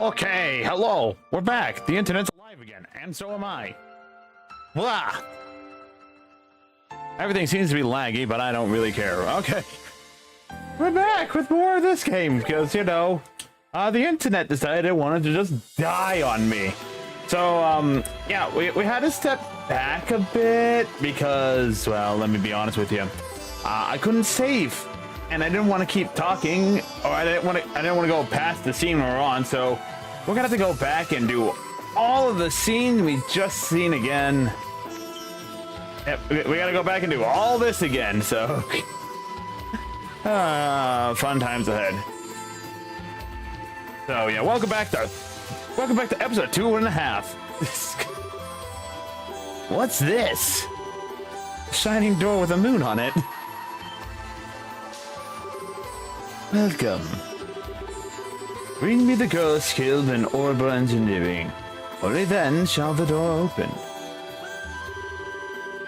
Okay, hello. We're back. The internet's alive again, and so am I. Blah. Everything seems to be laggy, but I don't really care. Okay. We're back with more of this game, because, you know, the internet decided it wanted to just die on me. So, yeah, we had to step back a bit because, well, let me be honest with you. I couldn't save, and I didn't want to keep talking, or I didn't want to go past the scene we're on, so we're gonna have to go back and do all of the scenes we just seen again. Yep, we gotta go back and do all this again, so fun times ahead. So yeah, welcome back to episode 2.5. What's this? A shining door with a moon on it. Welcome. Bring me the girl skilled in orbital engineering. Only then shall the door open.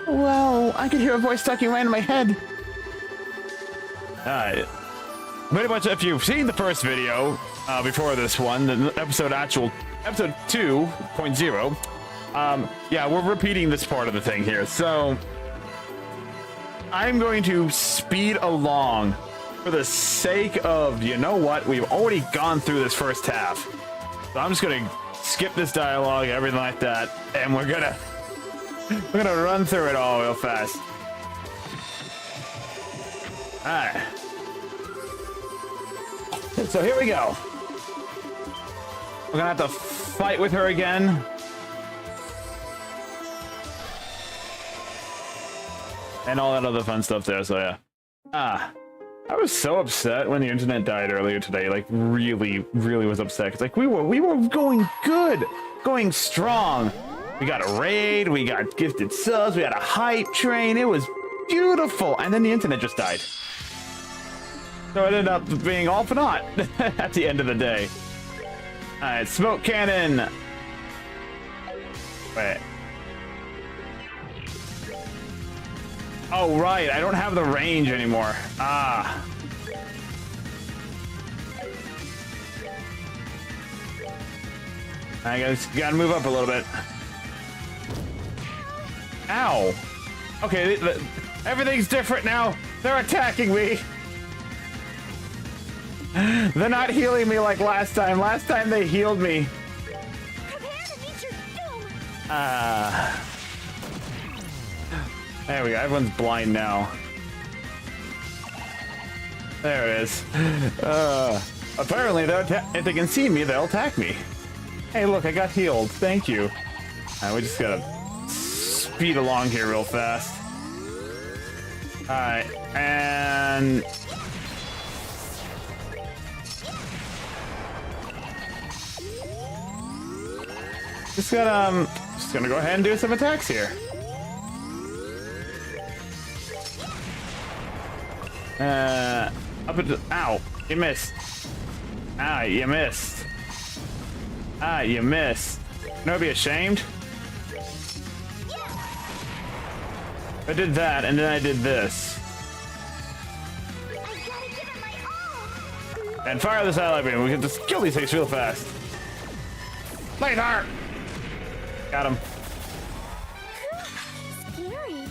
Well, I could hear a voice talking right in my head. Pretty much, if you've seen the first video before this one, the episode 2.0, yeah, we're repeating this part of the thing here. So I'm going to speed along for the sake of, you know what, we've already gone through this first half. So I'm just gonna skip this dialogue, everything like that, and we're gonna run through it all real fast. Alright. So here we go. We're gonna have to fight with her again. And all that other fun stuff there, so yeah. I was so upset when the internet died earlier today. Like, really was upset. It's like we were going good, going strong. We got a raid, we got gifted subs, we had a hype train. It was beautiful, and then the internet just died. So it ended up being all for naught at the end of the day. All right, smoke cannon. Wait. Oh, right, I don't have the range anymore. I guess gotta move up a little bit. Ow. Okay, everything's different now. They're attacking me. They're not healing me like last time. Last time they healed me. There we go. Everyone's blind now. There it is. Apparently, if they can see me, they'll attack me. Hey, look, I got healed. Thank you. We just gotta speed along here real fast. Alright, and... just gonna go ahead and do some attacks here. Up into, ow, you missed. Ah, you missed. Ah, you missed. No, be ashamed. I did that, and then I did this. And fire the satellite beam. We can just kill these things real fast. Later! Got him. Scary.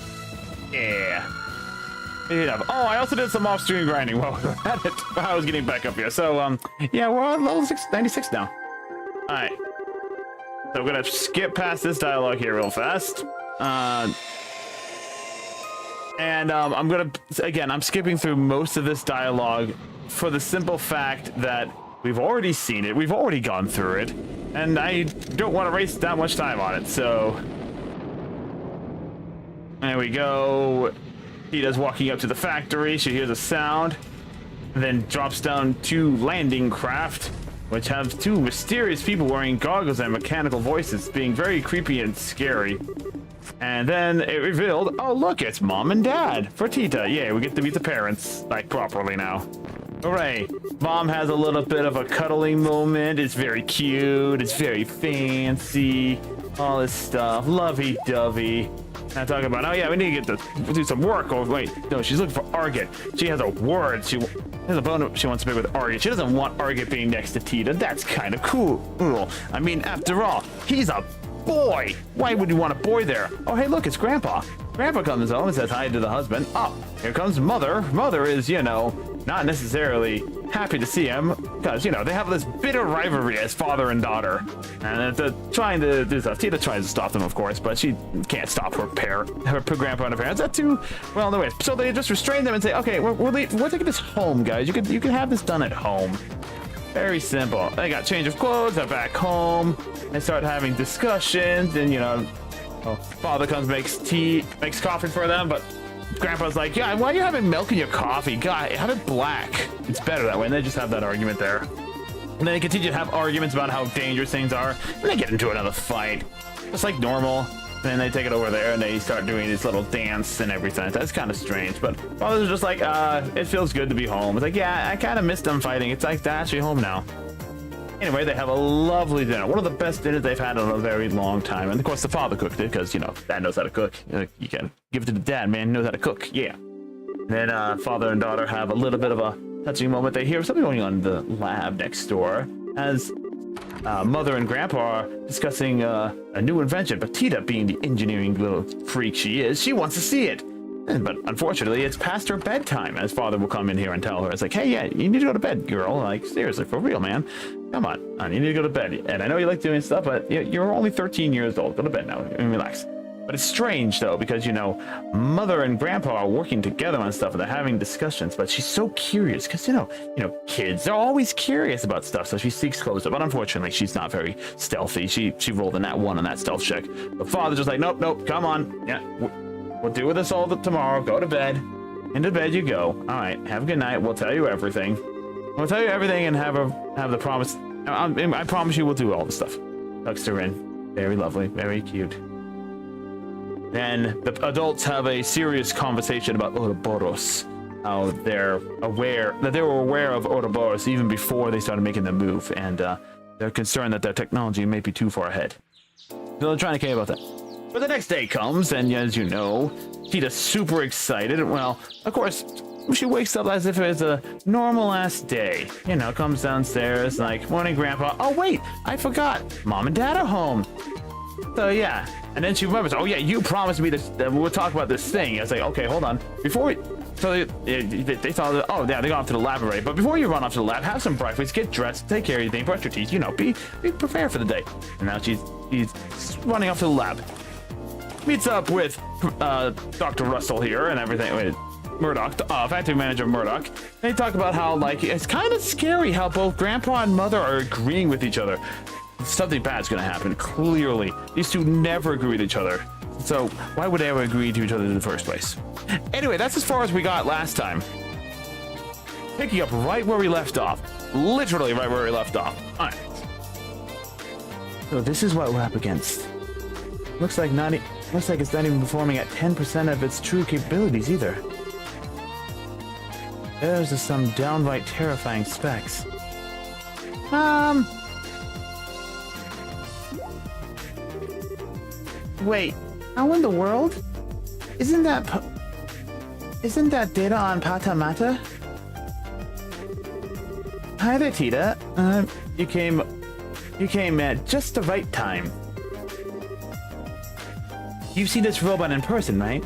Yeah. Oh, I also did some off-stream grinding while we were at it. I was getting back up here. So, yeah, we're on level 96 now. Alright. So we're gonna skip past this dialogue here real fast. And I'm skipping through most of this dialogue for the simple fact that we've already seen it, we've already gone through it, and I don't want to waste that much time on it, so... there we go. Hiita's walking up to the factory, she hears a sound, then drops down 2 landing craft, which have 2 mysterious people wearing goggles and mechanical voices, being very creepy and scary. And then it revealed, oh look, it's Mom and Dad for Hiita. Yeah, we get to meet the parents, like, properly now. Hooray. Mom has a little bit of a cuddling moment. It's very cute, it's very fancy. all this stuff, lovey-dovey. Not talking about, oh yeah, we need to get do some work. Oh wait, no, she's looking for Argit. She has a word. She has a bone she wants to make with Argit. She doesn't want Argit being next to Tita. That's kind of cool. I mean, after all, he's a boy. Why would you want a boy there? Oh hey, look, it's Grandpa. Grandpa comes home and says hi to the husband. Oh, here comes Mother. Mother is, you know, not necessarily happy to see him because, you know, they have this bitter rivalry as father and daughter. And they're trying to do stuff. Tita tries to stop them, of course, but she can't stop her grandpa and her parents. That's too well, no way. So they just restrain them and say, okay, we're taking this home, guys. You can have this done at home. Very simple. They got change of clothes. They're back home. They start having discussions, and you know, father comes, makes coffee for them, but Grandpa's like, yeah, why are you having milk in your coffee? God, have it black. It's better that way. And they just have that argument there. And then they continue to have arguments about how dangerous things are. And they get into another fight. Just like normal. And then they take it over there and they start doing this little dance and everything. That's kind of strange. But father's just like, it feels good to be home. It's like, yeah, I kind of missed them fighting. It's like, they're actually home now. Anyway, they have a lovely dinner. One of the best dinners they've had in a very long time. And of course, the father cooked it because, you know, dad knows how to cook. You can give it to the dad, man. He knows how to cook. Yeah. And then father and daughter have a little bit of a touching moment. They hear something going on in the lab next door as mother and grandpa are discussing a new invention. But Tita, being the engineering little freak she is, she wants to see it. But unfortunately, it's past her bedtime, as father will come in here and tell her. It's like, hey, yeah, you need to go to bed, girl. Like, seriously, for real, man. Come on, you need to go to bed. And I know you like doing stuff, but you're only 13 years old. Go to bed now and relax. But it's strange, though, because, you know, mother and grandpa are working together on stuff and they're having discussions. But she's so curious because, you know, kids, they're always curious about stuff. So she seeks closer. But unfortunately, she's not very stealthy. She rolled a nat 1 on that stealth check. But father's just like, nope, come on. Yeah. We'll deal with this all tomorrow. Go to bed. Into bed you go. All right. Have a good night. We'll tell you everything. We'll tell you everything and have the promise. I promise you we'll do all the stuff. Tucks her in. Very lovely. Very cute. Then the adults have a serious conversation about Ouroboros. How they were aware of Ouroboros even before they started making the move. And they're concerned that their technology may be too far ahead. So they're trying to care about that. But the next day comes, and as you know, Tita's super excited. Well, of course, she wakes up as if it's a normal-ass day. You know, comes downstairs, like, morning, Grandpa. Oh, wait, I forgot. Mom and Dad are home. So, yeah. And then she remembers, oh, yeah, you promised me this, that we'll talk about this thing. I was like, okay, hold on. Before we... So they thought, oh, yeah, they got off to the lab already. But before you run off to the lab, have some breakfast, get dressed, take care of your thing, brush your teeth, you know, be prepared for the day. And now she's running off to the lab. Meets up with Dr. Russell here and everything with Murdoch, factory manager Murdoch. They talk about how, like, it's kind of scary how both Grandpa and Mother are agreeing with each other. Something bad's gonna happen, clearly. These two never agree with each other. So why would they ever agree to each other in the first place? Anyway, that's as far as we got last time. Picking up right where we left off. Literally right where we left off. All right. So this is what we're up against. Looks like it's not even performing at 10% of its true capabilities either. Those are some downright terrifying specs. Wait, how in the world? Isn't that data on Patamata? Hi there, Tita. You came at just the right time. You've seen this robot in person, right?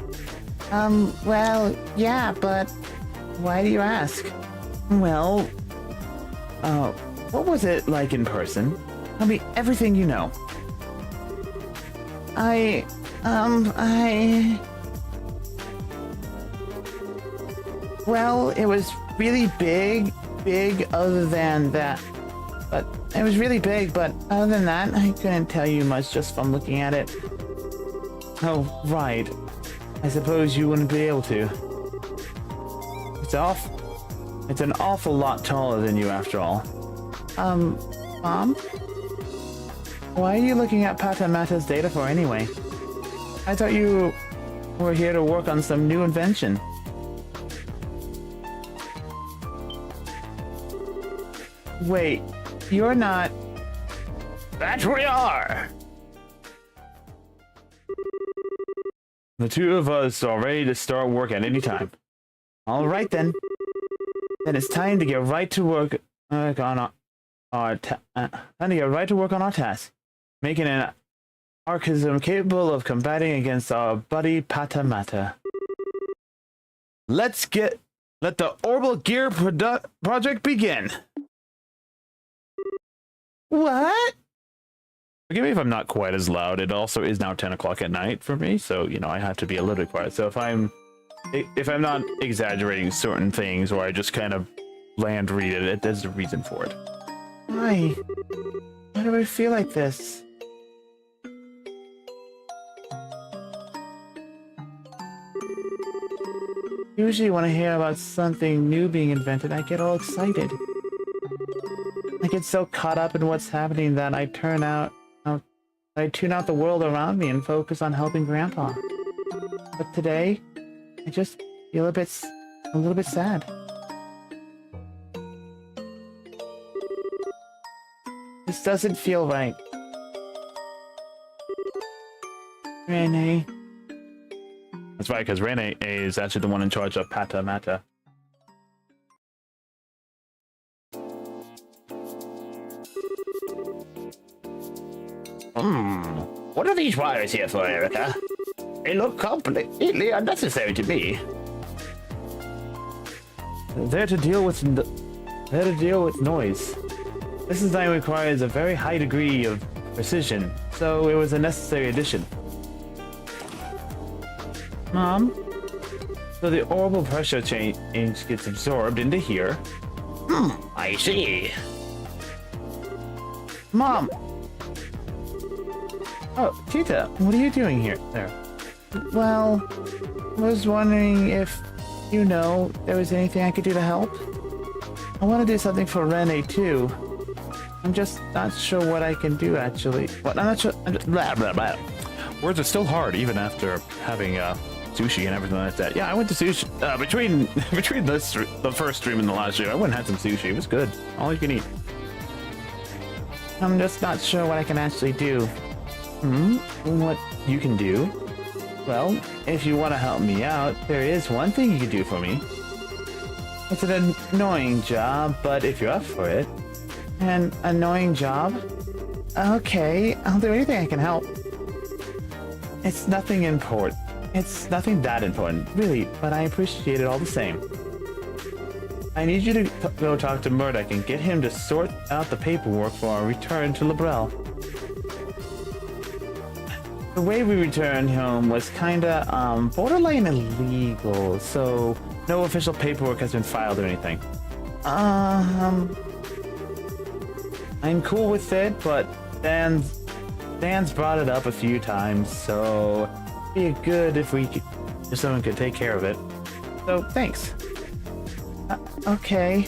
Well, yeah, but why do you ask? Well, what was it like in person? Tell me everything you know. Well, it was really big other than that. But it was really big, but other than that, I couldn't tell you much just from looking at it. Oh, right. I suppose you wouldn't be able to. It's an awful lot taller than you after all. Mom? Why are you looking at Patamata's data for anyway? I thought you were here to work on some new invention. Wait, you're not... That we are! The two of us are ready to start work at any time. All right then. Then it's time to get right to work on our task, making an archism capable of combating against our buddy Patamata. Let the Orbital Gear project begin. What? Forgive me if I'm not quite as loud. It also is now 10 o'clock at night for me, so you know I have to be a little bit quiet. So if I'm not exaggerating certain things, or I just kind of bland read it, there's a reason for it. Why? Why do I feel like this? Usually when I hear about something new being invented, I get all excited. I get so caught up in what's happening that I tune out the world around me and focus on helping Grandpa. But today, I just feel a little bit sad. This doesn't feel right. Rene. That's right, because Rene is actually the one in charge of Patamata. What are these wires here for, Erica? They look completely unnecessary to me. They're to deal with noise. This design requires a very high degree of precision, so it was a necessary addition. Mom? So the orbital pressure change gets absorbed into here. I see. Mom! Oh, Hiita, what are you doing here? There. Well, I was wondering if, there was anything I could do to help. I want to do something for Rene, too. I'm just not sure what I can do, actually. What? I'm not sure. Blah, blah, blah. Words are still hard, even after having sushi and everything like that. Yeah, I went to sushi. Between the first stream and the last stream, I went and had some sushi. It was good. All you can eat. I'm just not sure what I can actually do. What you can do? Well, if you want to help me out, there is one thing you can do for me. It's an annoying job, but if you're up for it. An annoying job? Okay, I'll do anything I can help. It's nothing important. It's nothing that important, really, but I appreciate it all the same. I need you to go talk to Murdoch and get him to sort out the paperwork for our return to Librel. The way we returned home was kinda, borderline illegal, so no official paperwork has been filed or anything. I'm cool with it, but Dan's brought it up a few times, so it'd be good if someone could take care of it. So, thanks. Okay.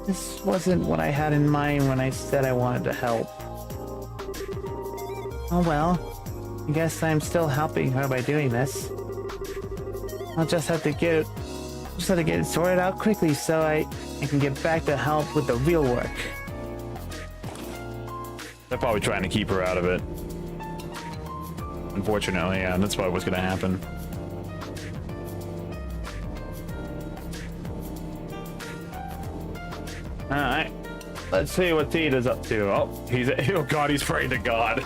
This wasn't what I had in mind when I said I wanted to help. Oh well, I guess I'm still helping her by doing this. I'll just have to get it sorted out quickly so I can get back to help with the real work. They're probably trying to keep her out of it. Unfortunately, yeah, that's probably what's gonna happen. Alright. Let's see what Tita's up to. Oh god, he's praying to God.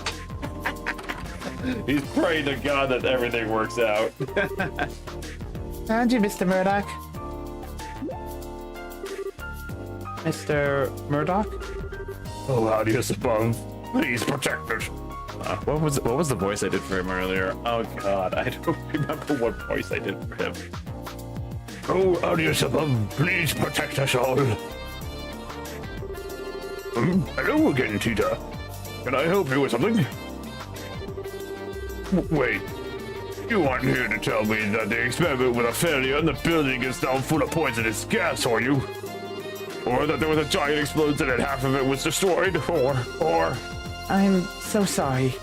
He's praying to God that everything works out. Found you, Mr. Murdoch. Mr. Murdoch? Oh, how do you above? Please protect us. What was the voice I did for him earlier? Oh god, I don't remember what voice I did for him. Oh, audience above, please protect us all. Hello again, Tita. Can I help you with something? Wait, you aren't here to tell me that the experiment was a failure and the building is now full of poisonous gas, are you? Or that there was a giant explosion and half of it was destroyed, or... I'm so sorry.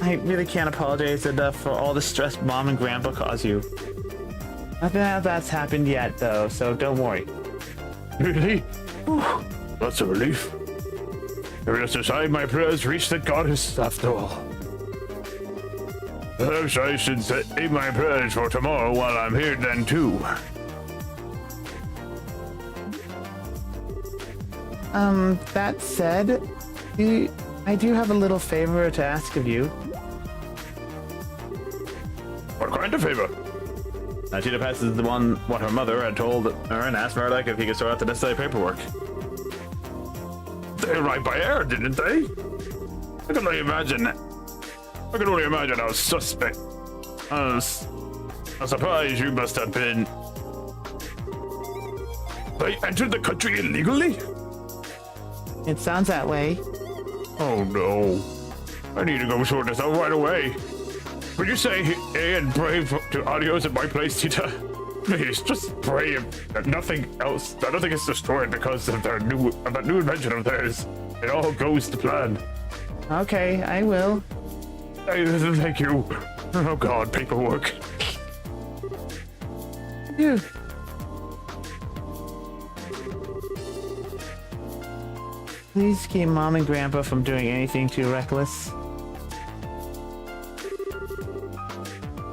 I really can't apologize enough for all the stress Mom and Grandpa caused you. Nothing of that's happened yet, though, so don't worry. Really? Whew, that's a relief. Rest aside, my prayers reached the goddess after all. Perhaps I should save my prayers for tomorrow while I'm here then too. That said, I do have a little favor to ask of you. What kind of favor? Hiita passes the one what her mother had told her and asked Murdoch if he could sort out the necessary paperwork. They arrived by air, didn't they? I can only imagine how suspect. How surprised you must have been. They entered the country illegally? It sounds that way. Oh no. I need to go sort this out right away. Would you say A and pray to adios at my place, Hiita? Please, just pray that nothing is destroyed because of that new invention of theirs. It all goes to plan. Okay, I will. Thank you. Oh god, paperwork. Phew. Please keep Mom and Grandpa from doing anything too reckless.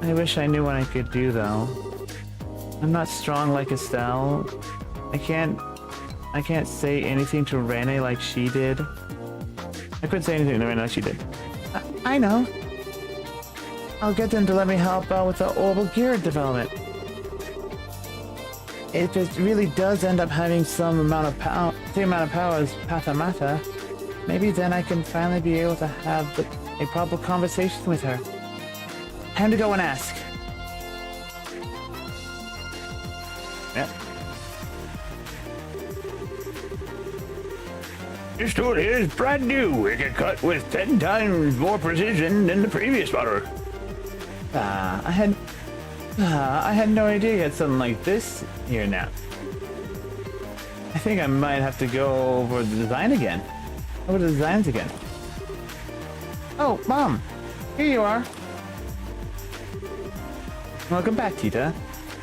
I wish I knew what I could do, though. I'm not strong like Estelle. I can't say anything to Rene like she did. I couldn't say anything to Rene like she did. I know. I'll get them to let me help out with the orbital gear development. If it really does end up having some amount of power, same amount of power as Patamata, maybe then I can finally be able to have a proper conversation with her. Time to go and ask. Yeah. This tool here is brand new. It can cut with 10 times more precision than the previous model. I had no idea you had something like this here now. I think I might have to go over the design again. Over the designs again. Oh, Mom! Here you are. Welcome back, Hiita.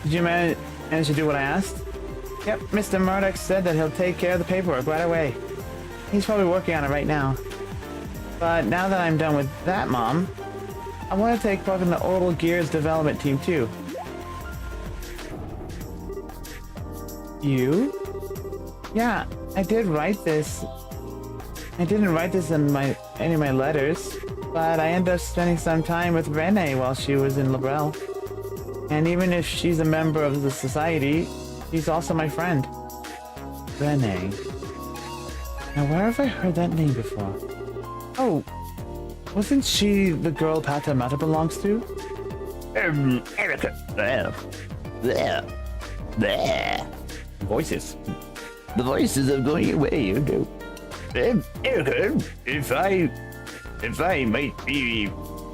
Did you manage to do what I asked? Yep, Mr. Murdoch said that he'll take care of the paperwork right away. He's probably working on it right now. But now that I'm done with that, Mom, I want to take part in the Orbital Gears development team too. You? Yeah, I did write this. I didn't write this in any of my letters, but I ended up spending some time with Rene while she was in Labrelle. And even if she's a member of the society, she's also my friend. Rene. Now where have I heard that name before? Oh, wasn't she the girl Patamata belongs to? Erica. There. Voices. The voices are going away, you know. Erica, if I might be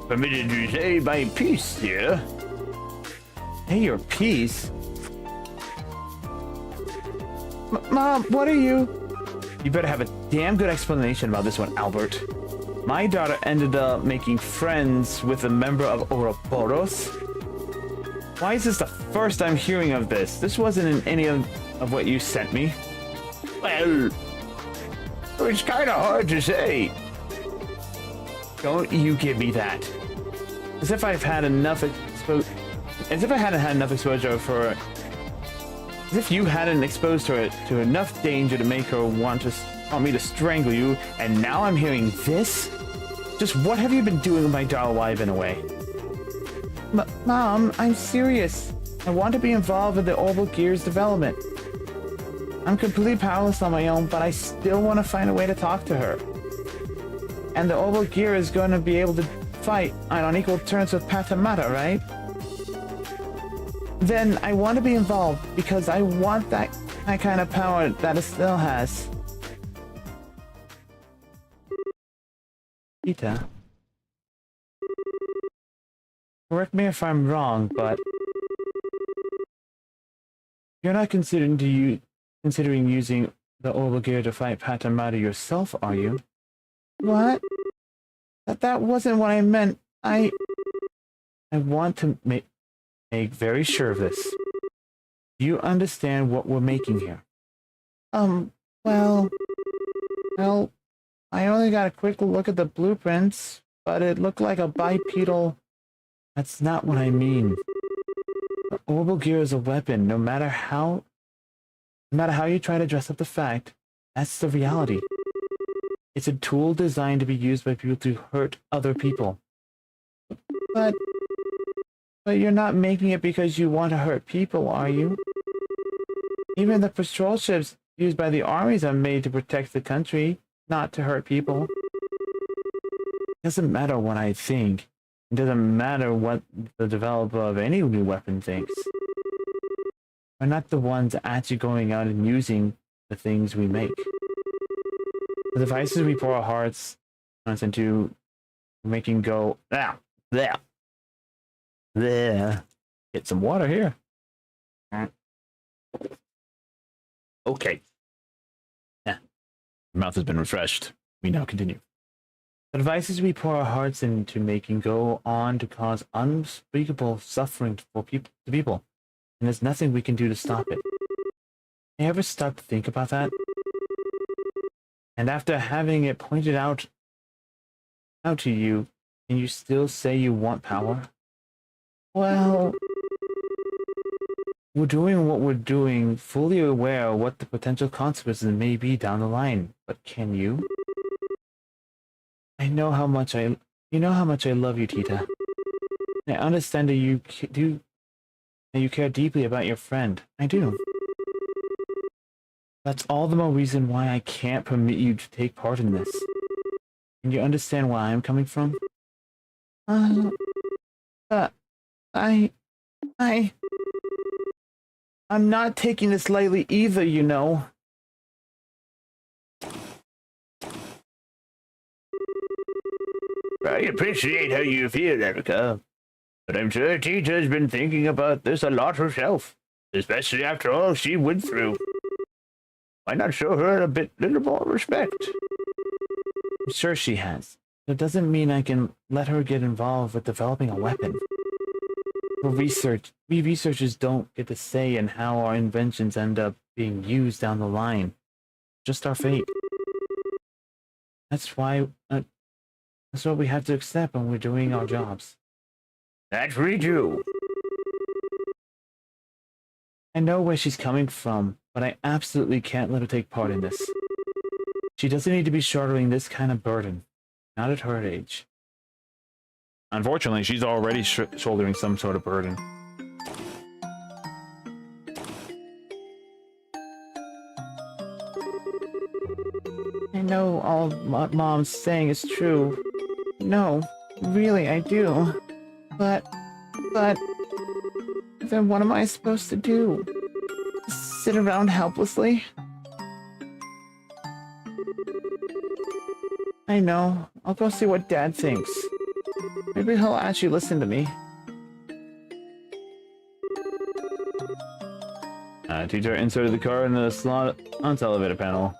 permitted to say my piece here. Hey, your piece? Mom, what are you? You better have a damn good explanation about this one, Albert. My daughter ended up making friends with a member of Ouroboros. Why is this the first I'm hearing of this? This wasn't in any of what you sent me. Well, it's kind of hard to say. Don't you give me that. As if I've had enough As if I hadn't had enough exposure for... As if you hadn't exposed her to enough danger to make her want me to strangle you, and now I'm hearing this? Just what have you been doing with my daughter while I've been away? Mom, I'm serious. I want to be involved with the Orbital Gears development. I'm completely powerless on my own, but I still want to find a way to talk to her. And the Orbital Gear is going to be able to fight on equal terms with Patamata, right? Then I want to be involved because I want that kind of power that Estelle has. Hiita. Correct me if I'm wrong, but you're not considering using the Orbital Gear to fight Patamata yourself, are you? What? That wasn't what I meant. I want to make very sure of this. Do you understand what we're making here? Well, I only got a quick look at the blueprints, but it looked like a bipedal That's not what I mean. Orbital gear is a weapon, no matter how you try to dress up the fact, that's the reality. It's a tool designed to be used by people to hurt other people. But you're not making it because you want to hurt people, are you? Even the patrol ships used by the armies are made to protect the country, not to hurt people. It doesn't matter what I think. It doesn't matter what the developer of any new weapon thinks. We're not the ones actually going out and using the things we make. The devices we pour our hearts into making go there. Get some water here. Okay. Yeah. Your mouth has been refreshed. We now continue. The devices we pour our hearts into making go on to cause unspeakable suffering to people, and there's nothing we can do to stop it. You ever stop to think about that? And after having it pointed out to you, can you still say you want power? Well, we're doing what we're doing, fully aware of what the potential consequences may be down the line. But can you? You know how much I love you, Tita. I understand that you care deeply about your friend. I do. That's all the more reason why I can't permit you to take part in this. Can you understand where I'm coming from? I'm not taking this lightly either, you know. I appreciate how you feel, Erica. But I'm sure Tita's been thinking about this a lot herself, especially after all she went through. Why not show her a little more respect? I'm sure she has. It doesn't mean I can let her get involved with developing a weapon. We researchers don't get to say in how our inventions end up being used down the line. Just our fate. That's what we have to accept when we're doing our jobs. That we do. I know where she's coming from, but I absolutely can't let her take part in this. She doesn't need to be shouldering this kind of burden. Not at her age. Unfortunately, she's already shouldering some sort of burden. I know all what Mom's saying is true. No, really, I do. But... then what am I supposed to do? Sit around helplessly? I know. I'll go see what Dad thinks. Maybe he'll actually listen to me. Teacher inserted the car in the slot on the elevator panel.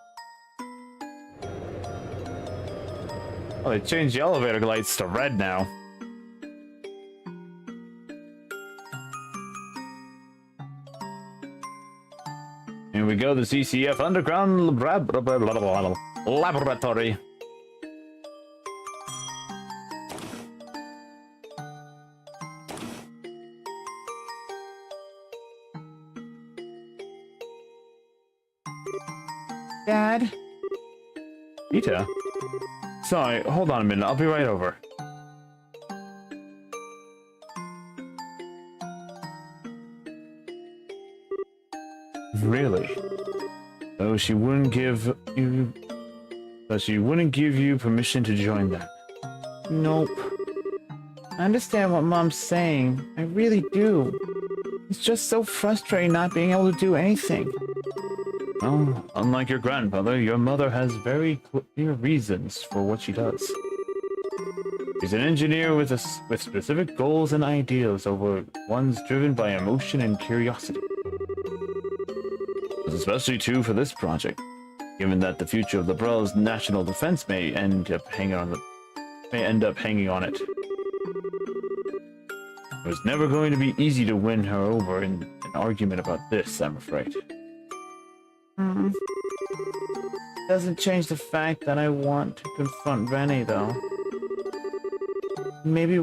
Oh, they changed the elevator lights to red now. Here we go, the CCF Underground Laboratory. Dad? Hiita? Sorry, hold on a minute, I'll be right over. Really? So she wouldn't give you permission to join that? Nope. I understand what Mom's saying. I really do. It's just so frustrating not being able to do anything. Well, unlike your grandmother, your mother has very clear reasons for what she does. She's an engineer with specific goals and ideals over ones driven by emotion and curiosity. It's especially true for this project, given that the future of Librel's national defense may end up hanging on it. It was never going to be easy to win her over in an argument about this, I'm afraid. Doesn't change the fact that I want to confront Rennie, though. Maybe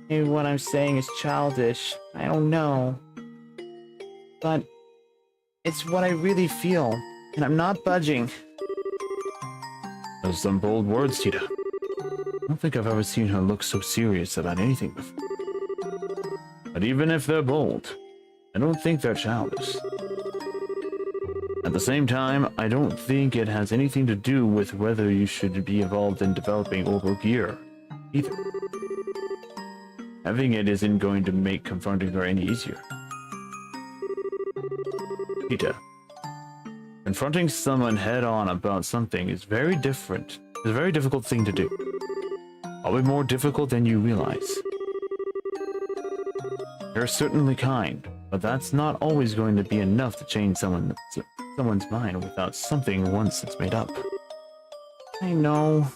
maybe what I'm saying is childish. I don't know. But it's what I really feel, and I'm not budging. Those are some bold words, Tita. I don't think I've ever seen her look so serious about anything before. But even if they're bold, I don't think they're childish. At the same time, I don't think it has anything to do with whether you should be involved in developing Orbo gear, either. Having it isn't going to make confronting her any easier. Hiita, confronting someone head-on about something is very different. It's a very difficult thing to do. Probably more difficult than you realize. You're certainly kind, but that's not always going to be enough to change someone's mind without something once it's made up. I know.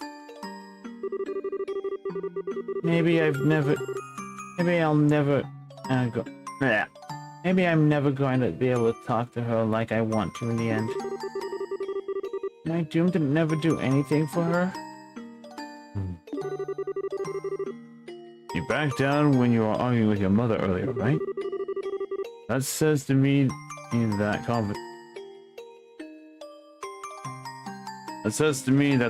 Maybe I'll never go. Yeah. Maybe I'm never going to be able to talk to her like I want to in the end. Am I doomed to never do anything for her? You backed down when you were arguing with your mother earlier, right? That says to me that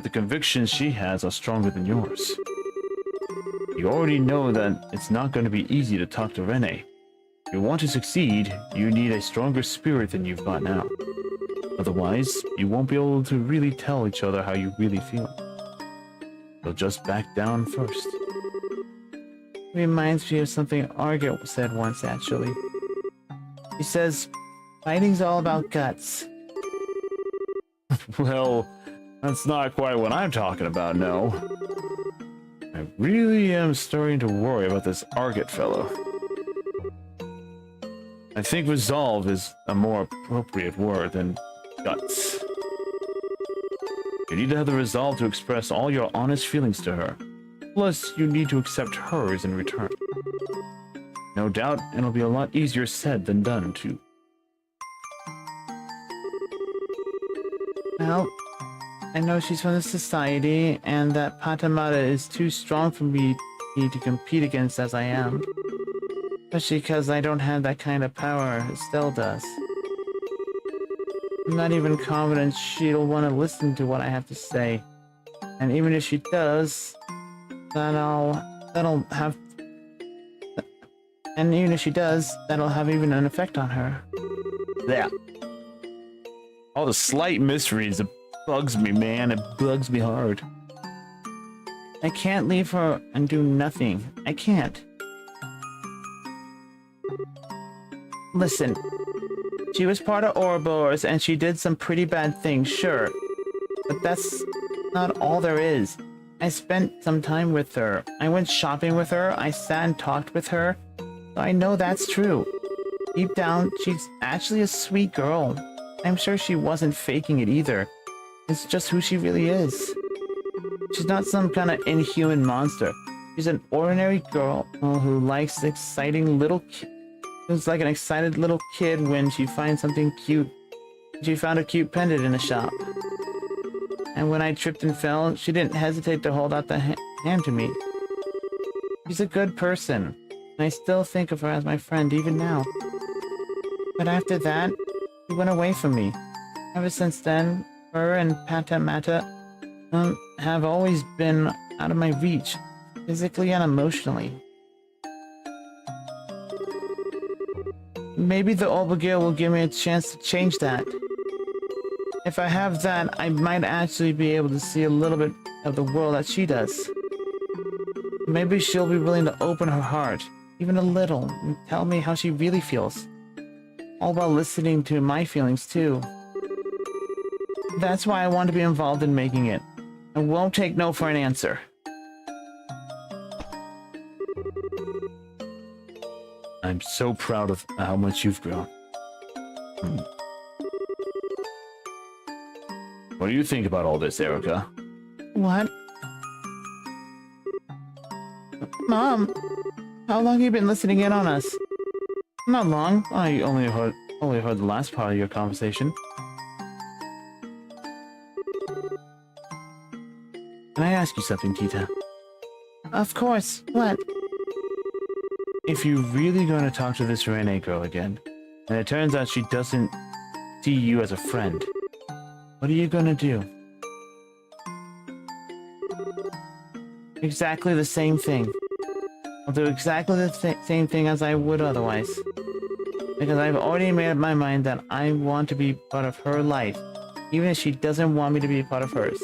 the convictions she has are stronger than yours. You already know that it's not going to be easy to talk to Rene. If you want to succeed, you need a stronger spirit than you've got now. Otherwise, you won't be able to really tell each other how you really feel. So just back down first. Reminds me of something Argit said once, actually. He says, fighting's all about guts. Well, that's not quite what I'm talking about, no. I really am starting to worry about this Argit fellow. I think resolve is a more appropriate word than guts. You need to have the resolve to express all your honest feelings to her. Plus, you need to accept hers in return. No doubt, it'll be a lot easier said than done, too. Well, I know she's from the society, and that Patamata is too strong for me to compete against as I am. Especially because I don't have that kind of power Estelle does. I'm not even confident she'll want to listen to what I have to say. And even if she does, that'll have even an effect on her. Yeah. All the slight mysteries, it bugs me, man. It bugs me hard. I can't leave her and do nothing. I can't. Listen, she was part of Ouroboros and she did some pretty bad things, sure. But that's not all there is. I spent some time with her. I went shopping with her. I sat and talked with her. So I know that's true. Deep down, she's actually a sweet girl. I'm sure she wasn't faking it either. It's just who she really is. She's not some kind of inhuman monster. She's an ordinary girl who likes exciting little who's like an excited little kid when she finds something cute. She found a cute pendant in a shop. And when I tripped and fell, she didn't hesitate to hold out the hand to me. She's a good person, and I still think of her as my friend even now. But after that, she went away from me. Ever since then, her and Patamata have always been out of my reach, physically and emotionally. Maybe the Obligil will give me a chance to change that. If I have that, I might actually be able to see a little bit of the world that she does. Maybe she'll be willing to open her heart, even a little, and tell me how she really feels. All while listening to my feelings too. That's why I want to be involved in making it. I won't take no for an answer. I'm so proud of how much you've grown. What do you think about all this, Erica? What? Mom, how long have you been listening in on us? Not long. I only heard the last part of your conversation. Can I ask you something, Tita? Of course. What? if you're really going to talk to this Rene girl again, and it turns out she doesn't see you as a friend, what are you going to do? Exactly the same thing. I'll do exactly the same thing as I would otherwise. Because I've already made up my mind that I want to be part of her life, even if she doesn't want me to be a part of hers.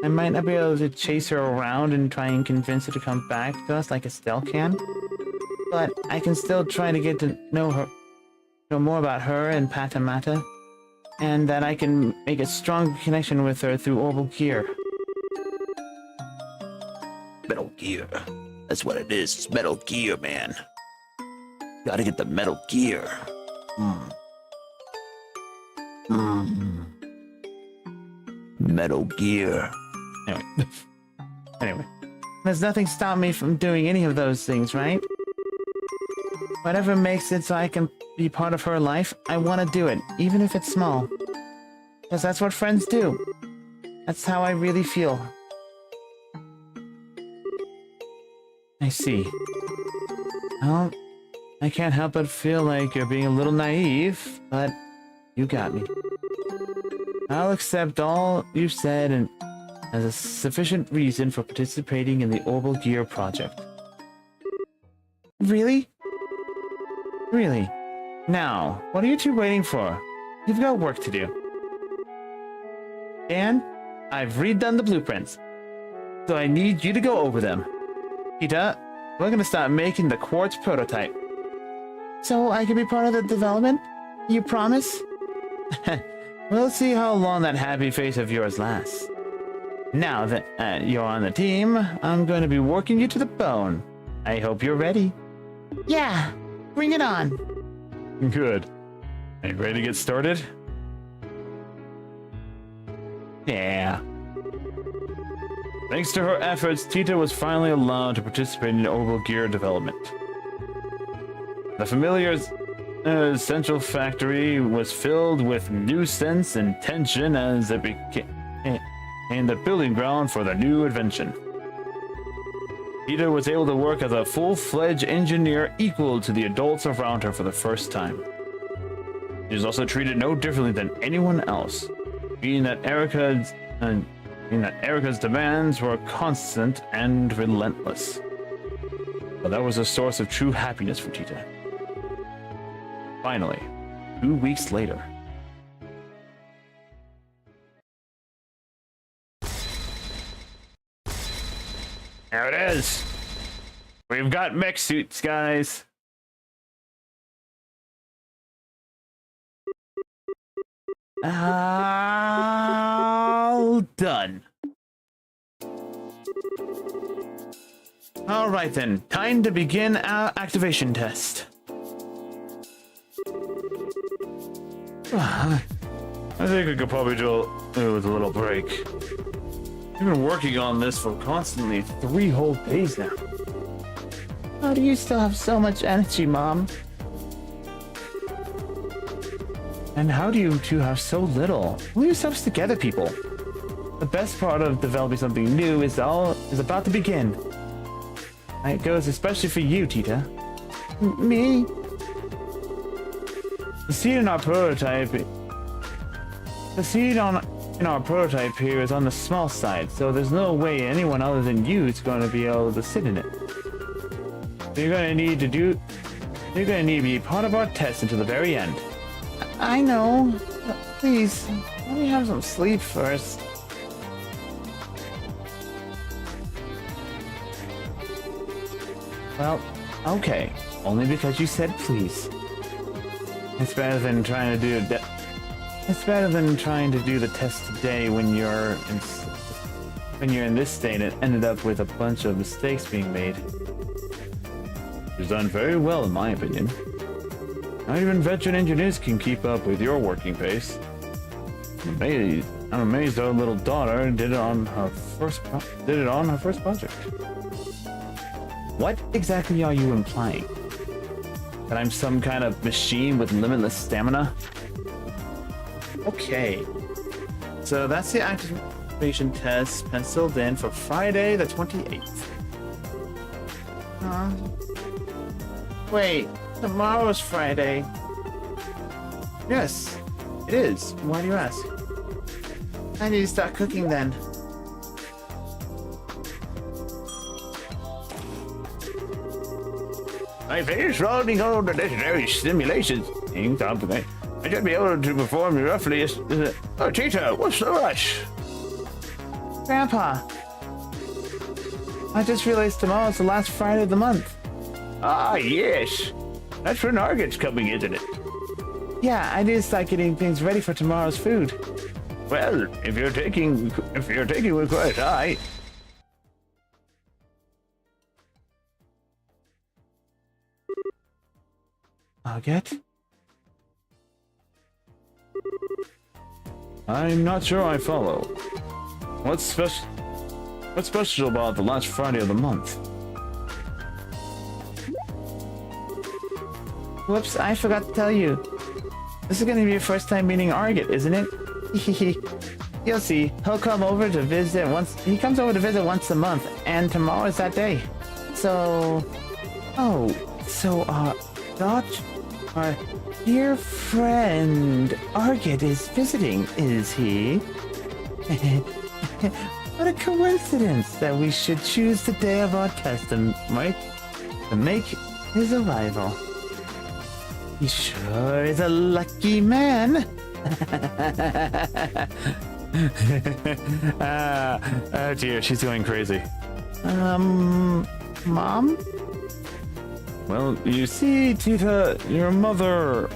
I might not be able to chase her around and try and convince her to come back to us like Estelle can, but I can still try to get to know her, know more about her and Pata Mata, and that I can make a strong connection with her through Orbital Gear. Metal Gear. That's what it is. It's Metal Gear, man. Gotta get the Metal Gear. Metal Gear. Anyway, there's nothing stopping me from doing any of those things, right? Whatever makes it so I can be part of her life, I want to do it, even if it's small. Because that's what friends do. That's how I really feel. I see. Well, I can't help but feel like you're being a little naive, but you got me. I'll accept all you've said and as a sufficient reason for participating in the Orbital Gear project. Really? Really? Now, what are you two waiting for? You've got work to do. And I've redone the blueprints, so I need you to go over them. Hiita, we're gonna start making the quartz prototype. So I can be part of the development? You promise? We'll see how long that happy face of yours lasts. Now that you're on the team, I'm going to be working you to the bone. I hope you're ready. Yeah, bring it on. Good. Are you ready to get started? Yeah. Thanks to her efforts, Tita was finally allowed to participate in Orbital Gear development. The familiar Central Factory was filled with nuisance and tension as it became the building ground for the new invention. Hiita was able to work as a full-fledged engineer equal to the adults around her for the first time. She was also treated no differently than anyone else, being that Erica's demands were constant and relentless. But that was a source of true happiness for Tita. Finally, 2 weeks later. There it is. We've got mech suits, guys. All done. All right then, time to begin our activation test. I think we could probably do it with a little break. We've been working on this for constantly 3 whole days now. How do you still have so much energy, Mom? And how do you two have so little? Pull yourselves together, people. The best part of developing something new is about to begin. It goes especially for you, Tita. Me? The seed in our prototype here is on the small side, so there's no way anyone other than you is going to be able to sit in it. You're going to need to be part of our test until the very end. I know. Please, let me have some sleep first. Well, okay. Only because you said please. It's better than trying to do the test today when you're in this state and ended up with a bunch of mistakes being made. You've done very well, in my opinion. Not even veteran engineers can keep up with your working pace. I'm amazed our little daughter did it on her first project. What exactly are you implying? That I'm some kind of machine with limitless stamina? Okay. So that's the activation test penciled in for Friday the 28th. Wait, tomorrow's Friday. Yes, it is. Why do you ask? I need to start cooking then. I finished running all the necessary simulations. I should be able to perform roughly. Oh, Tita, what's the rush? Grandpa, I just realized tomorrow's the last Friday of the month. Ah, yes. That's when Arget's coming, isn't it? Yeah, I need to start getting things ready for tomorrow's food. Well, if you're taking request, Arget? I'm not sure I follow. What's special about the last Friday of the month? Whoops, I forgot to tell you. This is gonna be your first time meeting Arget, isn't it? You'll see. He'll come over to visit once. He comes over to visit once a month, and tomorrow is that day. So, our dear friend Arget is visiting, is he? What a coincidence that we should choose the day of our custom, right, to make his arrival. He sure is a lucky man. Oh dear, she's going crazy. Mom? Well, you see, Tita, your mother,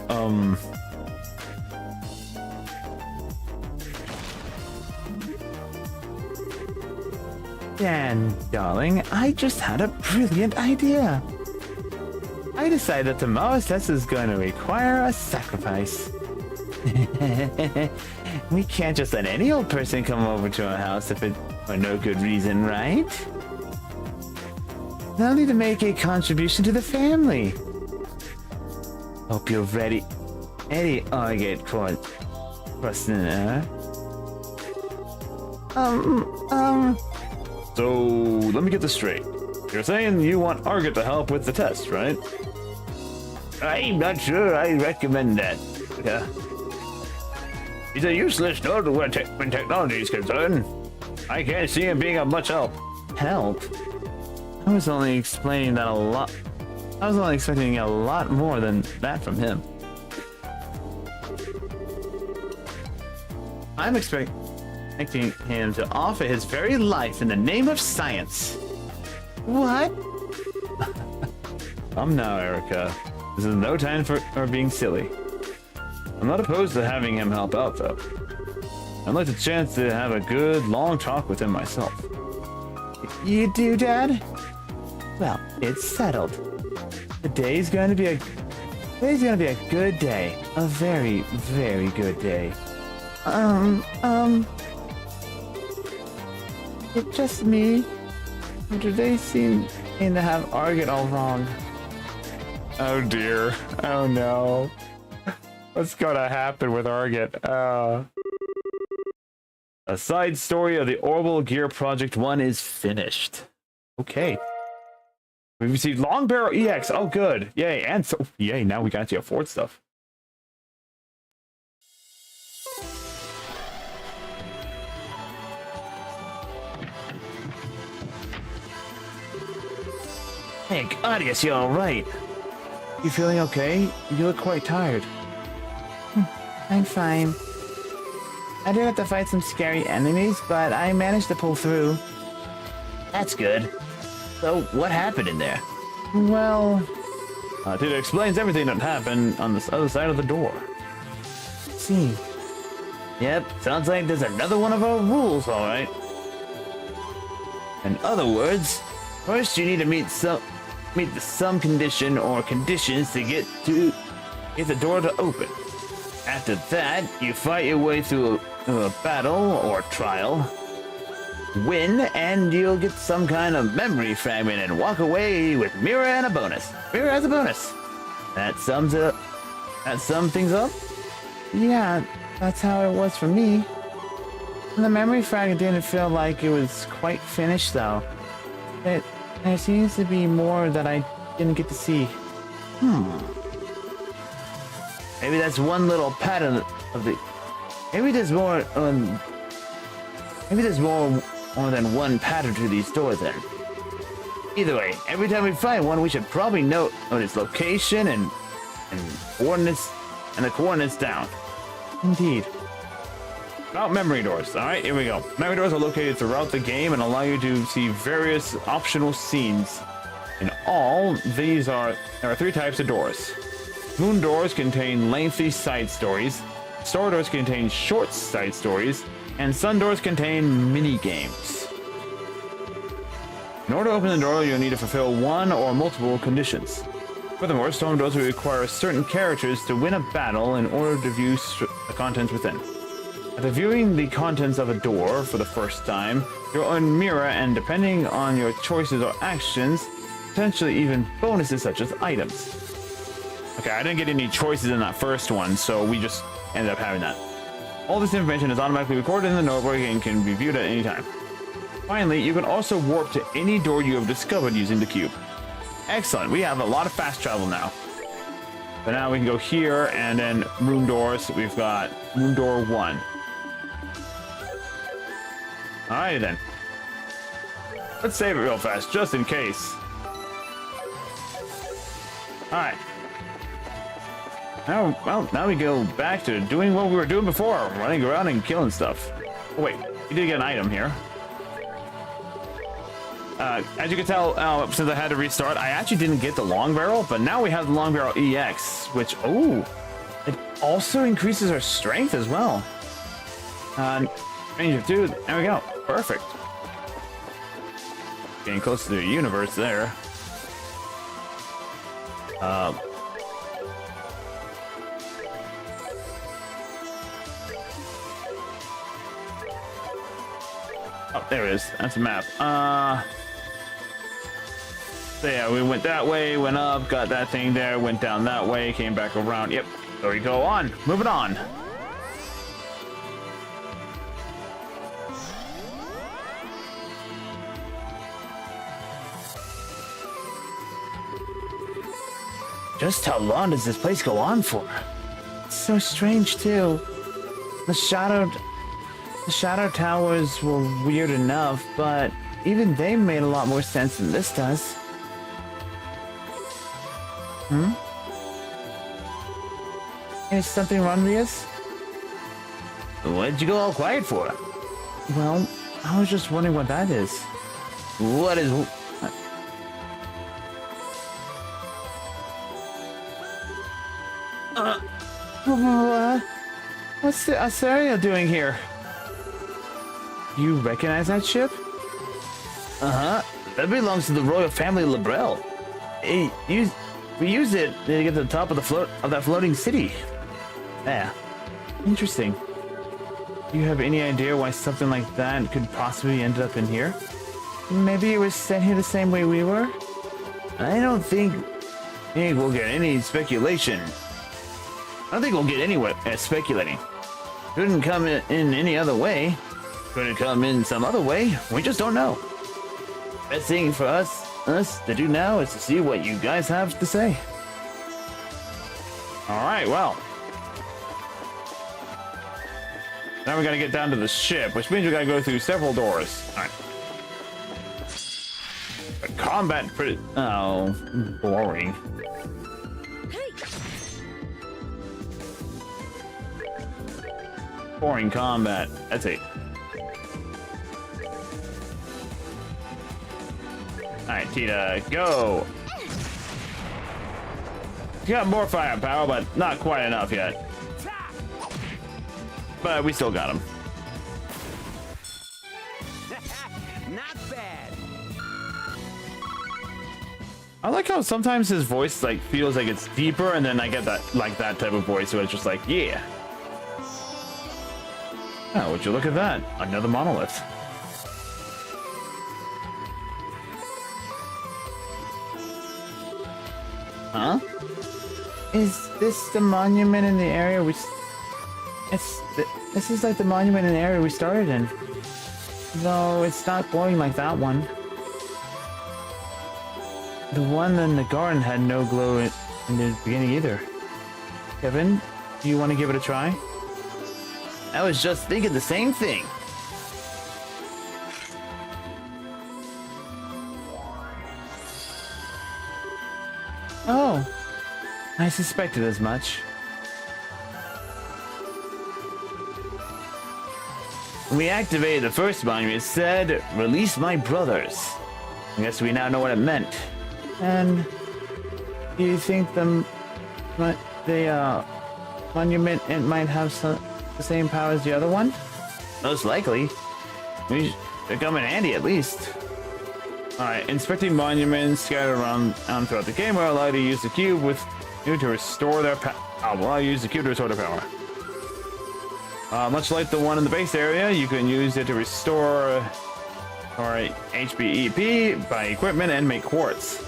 Dan, darling, I just had a brilliant idea. I decided that tomorrow's test is going to require a sacrifice. We can't just let any old person come over to our house if it's for no good reason, right? They'll need to make a contribution to the family. Hope you're ready. Eddie Arget Krusner. So, let me get this straight. You're saying you want Arget to help with the test, right? I'm not sure I recommend that. He's a useless tool when technology is concerned. I can't see him being of much help. Help? I was only expecting a lot more than that from him. I'm expecting him to offer his very life in the name of science. What? Come now, Erica. This is no time for being silly. I'm not opposed to having him help out, though. I'd like the chance to have a good, long talk with him myself. You do, Dad? Well, it's settled. Today's going to be a good day. A very, very good day. It's just me. Or do they seem to have Arget all wrong? Oh dear. Oh no. What's gonna happen with Arget? A side story of the Orbital Gear Project 1 is finished. Okay. We received Long Barrel EX. Oh, good. Yay. And so, yay. Now we got to afford stuff. Hey, Claudius, you alright? You feeling okay? You look quite tired. I'm fine. I did have to fight some scary enemies, but I managed to pull through. That's good. So, what happened in there? Well... Tita explains everything that happened on this other side of the door. See. Yep, sounds like there's another one of our rules, alright. In other words, first you need to meet some condition or conditions to get the door to open. After that, you fight your way through a battle or trial, win, and you'll get some kind of memory fragment and walk away with mirror and a bonus. Mirror as a bonus. That sums things up? Yeah, that's how it was for me. The memory fragment didn't feel like it was quite finished, though. There seems to be more that I didn't get to see. Maybe that's one little pattern of the... Maybe there's more, maybe there's more than one pattern to these doors then. Either way, every time we find one, we should probably note its location and coordinates, and the coordinates down. Indeed. About memory doors. Alright, here we go. Memory doors are located throughout the game and allow you to see various optional scenes. In all, there are 3 types of doors. Moon doors contain lengthy side stories, star doors contain short side stories, and sun doors contain mini games. In order to open the door, you'll need to fulfill one or multiple conditions. Furthermore, storm doors will require certain characters to win a battle in order to view the contents within. After viewing the contents of a door for the first time, you'll earn mirror, and depending on your choices or actions, potentially even bonuses such as items. Okay, I didn't get any choices in that first one, so we just ended up having that. All this information is automatically recorded in the notebook and can be viewed at any time. Finally, you can also warp to any door you have discovered using the cube. Excellent, we have a lot of fast travel now. So now we can go here, and then room doors. We've got room door 1. Alright then. Let's save it real fast, just in case. Alright. Now we go back to doing what we were doing before, running around and killing stuff. Oh, wait, we did get an item here. As you can tell, since I had to restart, I actually didn't get the long barrel, but now we have the long barrel EX, which, oh, it also increases our strength as well. Range of 2, there we go, perfect. Getting close to the universe there. Oh, there it is. That's a map. So yeah, we went that way, went up, got that thing there, went down that way, came back around. Yep. There we go. On. Moving on. Just how long does this place go on for? It's so strange too. The shadow towers were weird enough, but even they made a lot more sense than this does. Is something wrong, Rias? What'd you go all quiet for? Well, I was just wondering what that is. What is... What's the Asaria doing here? You recognize that ship? Uh-huh. That belongs to the royal family of Labrel. We use it to get to the top of that floating city. Yeah. Interesting. Do you have any idea why something like that could possibly end up in here? Maybe it was sent here the same way we were? I don't think we'll get any speculation. I don't think we'll get anywhere speculating. Couldn't come in any other way. Could it come in some other way? We just don't know. Best thing for us to do now is to see what you guys have to say. Alright, well. Now we gotta get down to the ship, which means we gotta go through several doors. Alright. But combat pretty... Oh, boring. Boring combat. That's it. Alright, Tita, go! You got more firepower, but not quite enough yet. But we still got him. Not bad. I like how sometimes his voice like feels like it's deeper, and then I get that that type of voice where it's just like, yeah. Oh, would you look at that? Another monolith. Huh? Is this the monument in the area this is like the monument in the area we started in. Though it's not glowing like that one. The one in the garden had no glow in the beginning either. Kevin, do you want to give it a try? I was just thinking the same thing. Oh, I suspected as much. When we activated the first monument, it said, "Release my brothers." I guess we now know what it meant. And do you think the monument it might have the same power as the other one? Most likely. They come in handy at least. Alright, inspecting monuments scattered around throughout the game will allow you to use the cube with you to restore their power. Will allow you to use the cube to restore their power. Much like the one in the base area, you can use it to restore HBEP, buy equipment, and make quartz.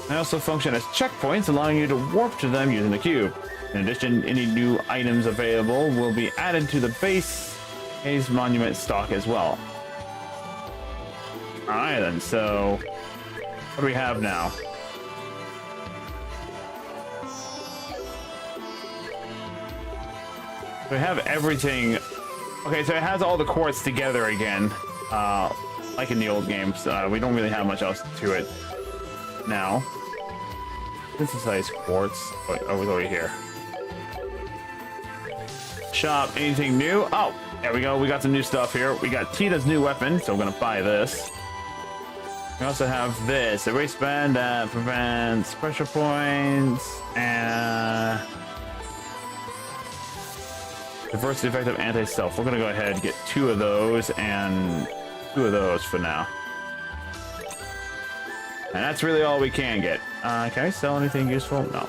They also function as checkpoints, allowing you to warp to them using the cube. In addition, any new items available will be added to the base monument stock as well. Alright then, so what do we have now? We have everything. Okay, so it has all the quartz together again, like in the old games. We don't really have much else to it now. Synthesized quartz. Oh, it's over here. Shop, anything new? Oh, there we go. We got some new stuff here. We got Tita's new weapon, so we're gonna buy this. We also have this. Erase band that prevents pressure points and reverse the effect of anti-stealth. We're gonna go ahead and get 2 of those and 2 of those for now. And that's really all we can get. Can I sell anything useful? No.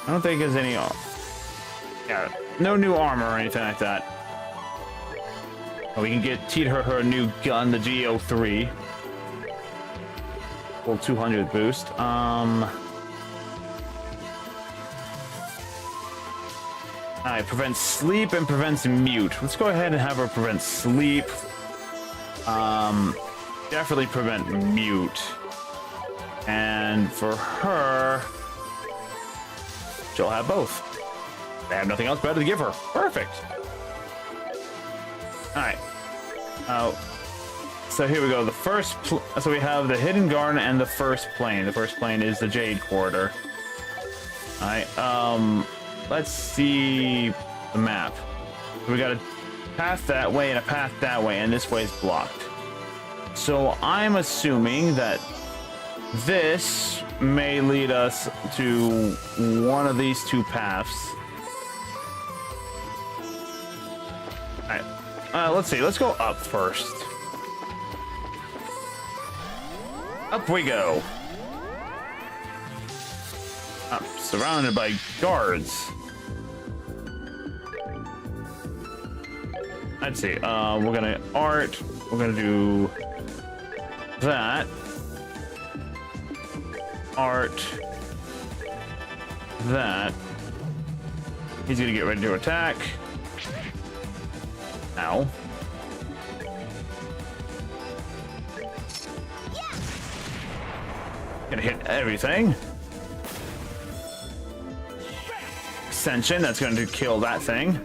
I don't think there's any. Yeah, no new armor or anything like that. We can get Tita her new gun, the GO3. Full 200 boost. Alright, prevents sleep and prevents mute. Let's go ahead and have her prevent sleep. Definitely prevent mute. And for her, she'll have both. They have nothing else better to give her. Perfect. Alright. So here we go. The first, so we have the hidden garden and the first plane. The first plane is the Jade Quarter. Alright, let's see the map. We got a path that way and a path that way, and this way is blocked. So I'm assuming that this may lead us to one of these 2 paths. Alright, let's see. Let's go up first. Up we go. I'm surrounded by guards. Let's see. We're gonna art. We're gonna do that. Art. That. He's gonna get ready to attack. Ow. Gonna hit everything. Ascension, that's going to kill that thing.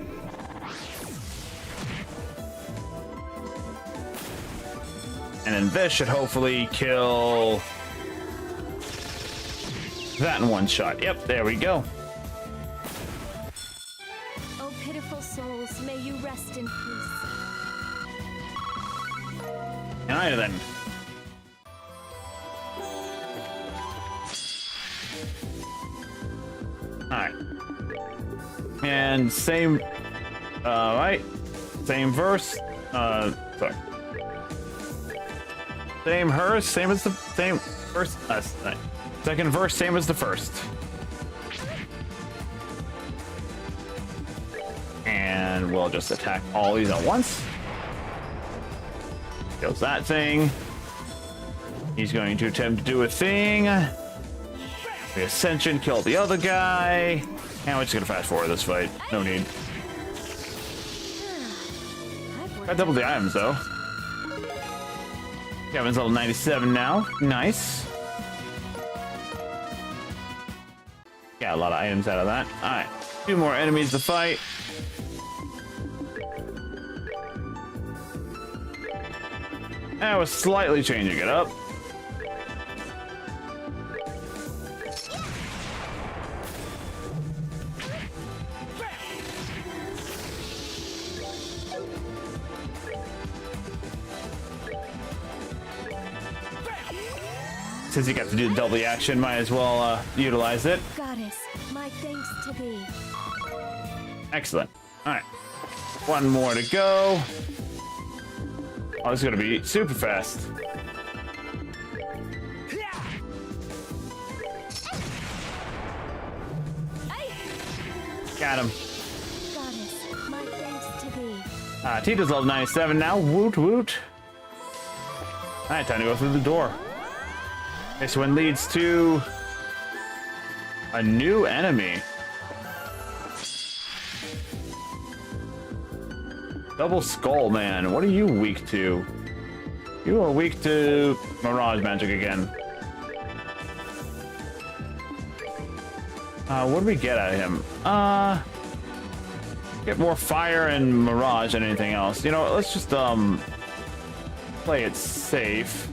And then this should hopefully kill that in one shot. Yep, there we go. Oh, pitiful souls, may you rest in peace. Alright then. Alright. And same, right? Same verse, sorry. Same verse, same as the, same verse, second verse, same as the first. And we'll just attack all these at once. Kills that thing. He's going to attempt to do a thing. The Ascension killed the other guy. And we're just gonna fast forward this fight. No need. Got double the items though. Kevin's level 97 now. Nice. Got a lot of items out of that. Alright. 2 more enemies to fight. I was slightly changing it up. Since you got to do the double action, might as well utilize it. Goddess, my thanks to thee. Excellent. All right, 1 more to go. Oh, this is gonna be super fast. Got him. Goddess, my thanks to thee. Tita's level 97 now. Woot woot. All right, time to go through the door. This one leads to a new enemy. Double Skull Man. What are you weak to? You are weak to Mirage Magic again. What do we get out of him? Get more fire and Mirage than anything else. You know, let's just play it safe.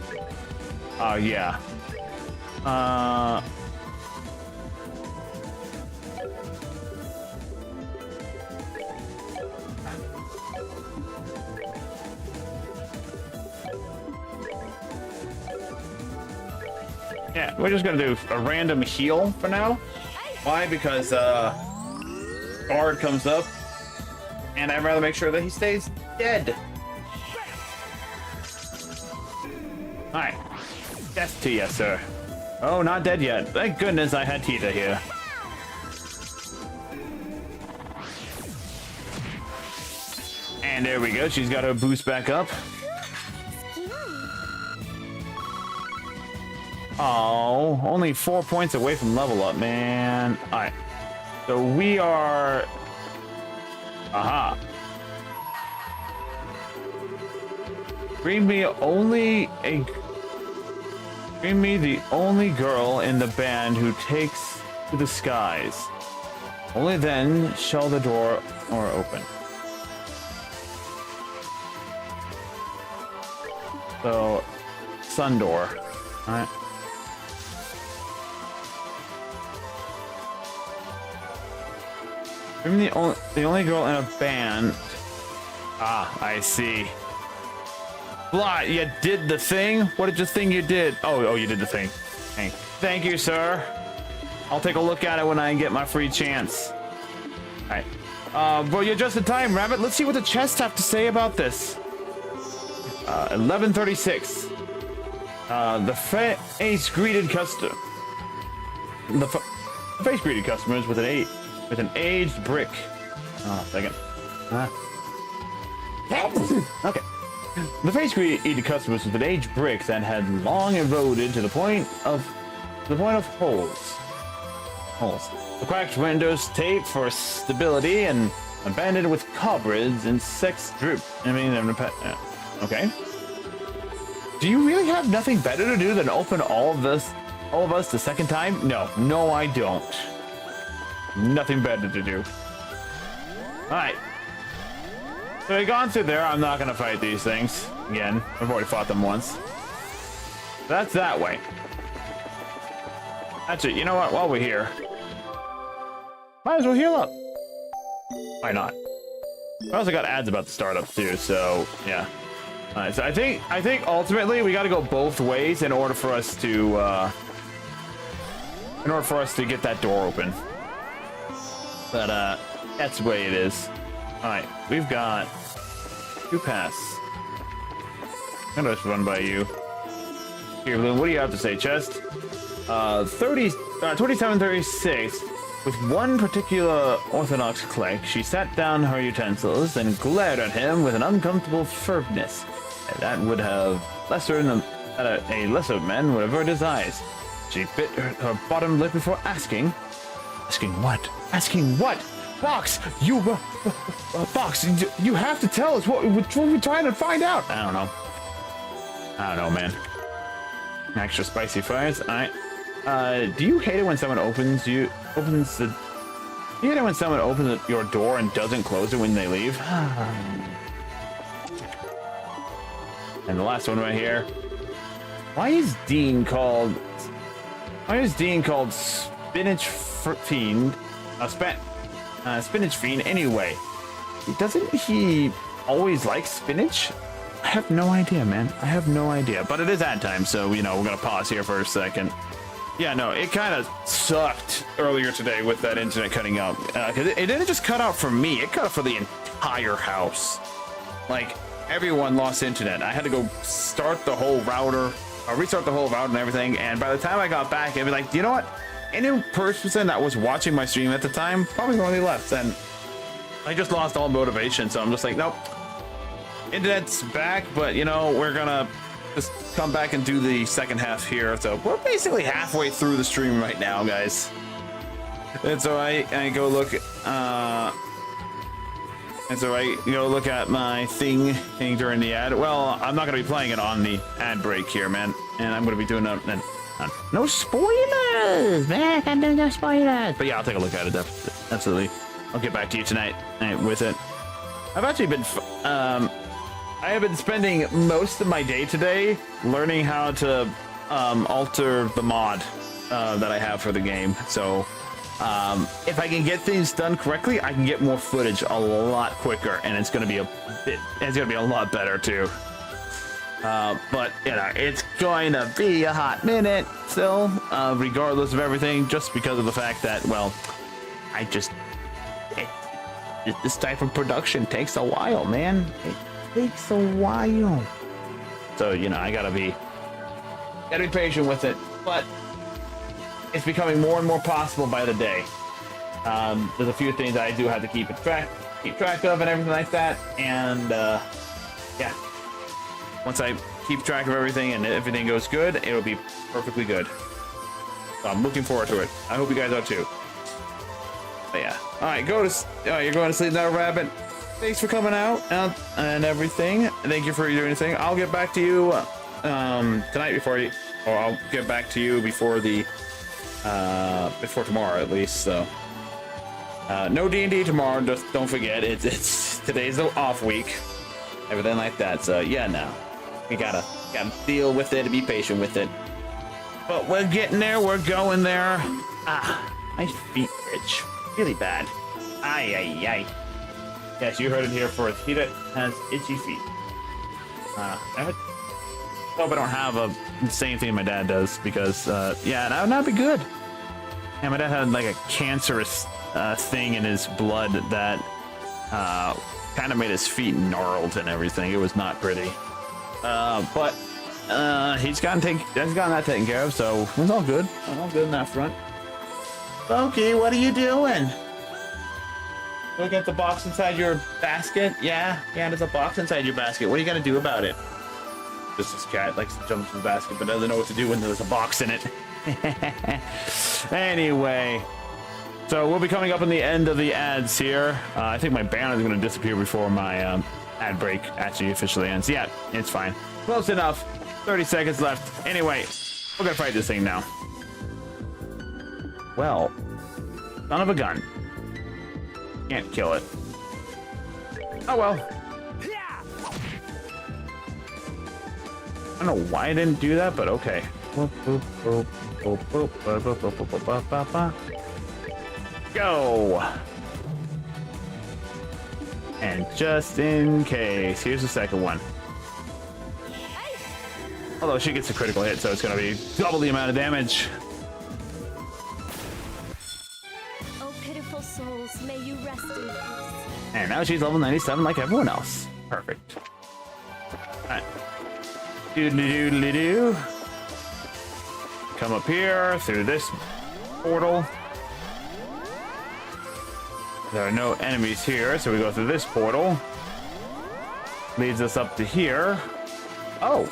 Yeah. Yeah, we're just gonna do a random heal for now. Why? Because guard comes up, and I'd rather make sure that he stays dead. All right, death to you, sir. Oh, not dead yet. Thank goodness I had Hiita here. And there we go. She's got her boost back up. Oh, only 4 points away from level up, man. All right. So we are... Aha. Bring me the only girl in the band who takes to the skies. Only then shall the door open. So, sun door. All right. Bring me the only girl in a band. Ah, I see. Blot, you did the thing? What did you think you did? Oh, you did the thing. Hey, thank you, sir. I'll take a look at it when I get my free chance. All right. Well, you're just in time, Rabbit. Let's see what the chests have to say about this. 1136. The face greeted customer. The face greeted customers with an aged brick. Oh, second. Okay. The face greeted customers with an aged brick that had long eroded to the point of holes. The cracked windows taped for stability and abandoned with cobwebs and sex drip. Okay. Do you really have nothing better to do than open all of us the second time? No, I don't. Nothing better to do. Alright. So we've gone through there. I'm not gonna fight these things again. I've already fought them once. That's that way. That's it. You know what? While we're here, might as well heal up. Why not? I also got ads about the startup too, so yeah. Alright, so I think ultimately we got to go both ways in order for us to get that door open. But that's the way it is. Alright, we've got 2 paths. I'm gonna just run by you. Here, Bloom, what do you have to say, Chest? 2736. With one particular orthodox click, she set down her utensils and glared at him with an uncomfortable firmness that would have a lesser man would avert his eyes. She bit her bottom lip before asking. Asking what? Asking what? Box, Box, you have to tell us what we're trying to find out. I don't know, man. Extra spicy fries. All right. Do you hate it when someone opens the? Do you hate it when someone opens your door and doesn't close it when they leave? And the last one right here. Why is Dean called Spinach Fiend? Spinach Fiend anyway. Doesn't he always like spinach? I have no idea, man. I have no idea. But it is ad time, so you know we're gonna pause here for a second. Yeah, no, it kind of sucked earlier today with that internet cutting out. Because it didn't just cut out for me; it cut out for the entire house. Like everyone lost internet. I had to go start the whole router, restart the whole router and everything. And by the time I got back, I'd be like, you know what? Any person that was watching my stream at the time probably already left, and I just lost all motivation. So I'm just like, nope. Internet's back, but you know we're gonna just come back and do the second half here. So we're basically halfway through the stream right now, guys. And so I go look. And so I go look at my thing during the ad. Well, I'm not gonna be playing it on the ad break here, man. And I'm gonna be doing no spoilers, man. No spoilers. But yeah, I'll take a look at it. Absolutely. I'll get back to you tonight with it. I've actually been. I have been spending most of my day today learning how to alter the mod that I have for the game. So if I can get things done correctly, I can get more footage a lot quicker, and it's gonna be a lot better too. But you know, it's going to be a hot minute still, regardless of everything, just because of the fact that, well, this type of production takes a while, man. It takes a while. So, you know, I gotta be patient with it, but it's becoming more and more possible by the day. There's a few things I do have to keep track of and everything like that, and yeah, once I keep track of everything and everything goes good, it'll be perfectly good. So I'm looking forward to it. I hope you guys are too. But yeah, all right, you're going to sleep now, Rabbit. Thanks for coming out and everything. Thank you for doing anything. I'll get back to you tonight I'll get back to you before tomorrow at least. So no D&D tomorrow. Just don't forget it's today's the off week, everything like that. So yeah, no, we gotta deal with it and be patient with it. But we're getting there. We're going there. My feet itch really bad. Ay. Yes, you heard it here first. Hiita has itchy feet. I hope I don't have the same thing my dad does, because yeah, that would not be good. Yeah, my dad had like a cancerous thing in his blood that kind of made his feet gnarled and everything. It was not pretty. But he's gotten that taken care of, so it's all good. All good in that front. Funky, what are you doing? Look at the box inside your basket. Yeah, there's a box inside your basket. What are you gonna do about it? Just this cat likes to jump into the basket, but doesn't know what to do when there's a box in it. Anyway, so we'll be coming up on the end of the ads here. I think my banner is gonna disappear before my ad break actually officially ends. Yeah, it's fine. Close enough. 30 seconds left. Anyway, we're gonna fight this thing now. Well, son of a gun. Can't kill it. Oh well. I don't know why I didn't do that, but okay. Go. And just in case, here's the second one. Although she gets a critical hit, so it's gonna be double the amount of damage. Souls, may you rest in peace. And now she's level 97 like everyone else. Perfect. Alright. Doodly-doodly-doo. Come up here through this portal. There are no enemies here, so we go through this portal. Leads us up to here. Oh.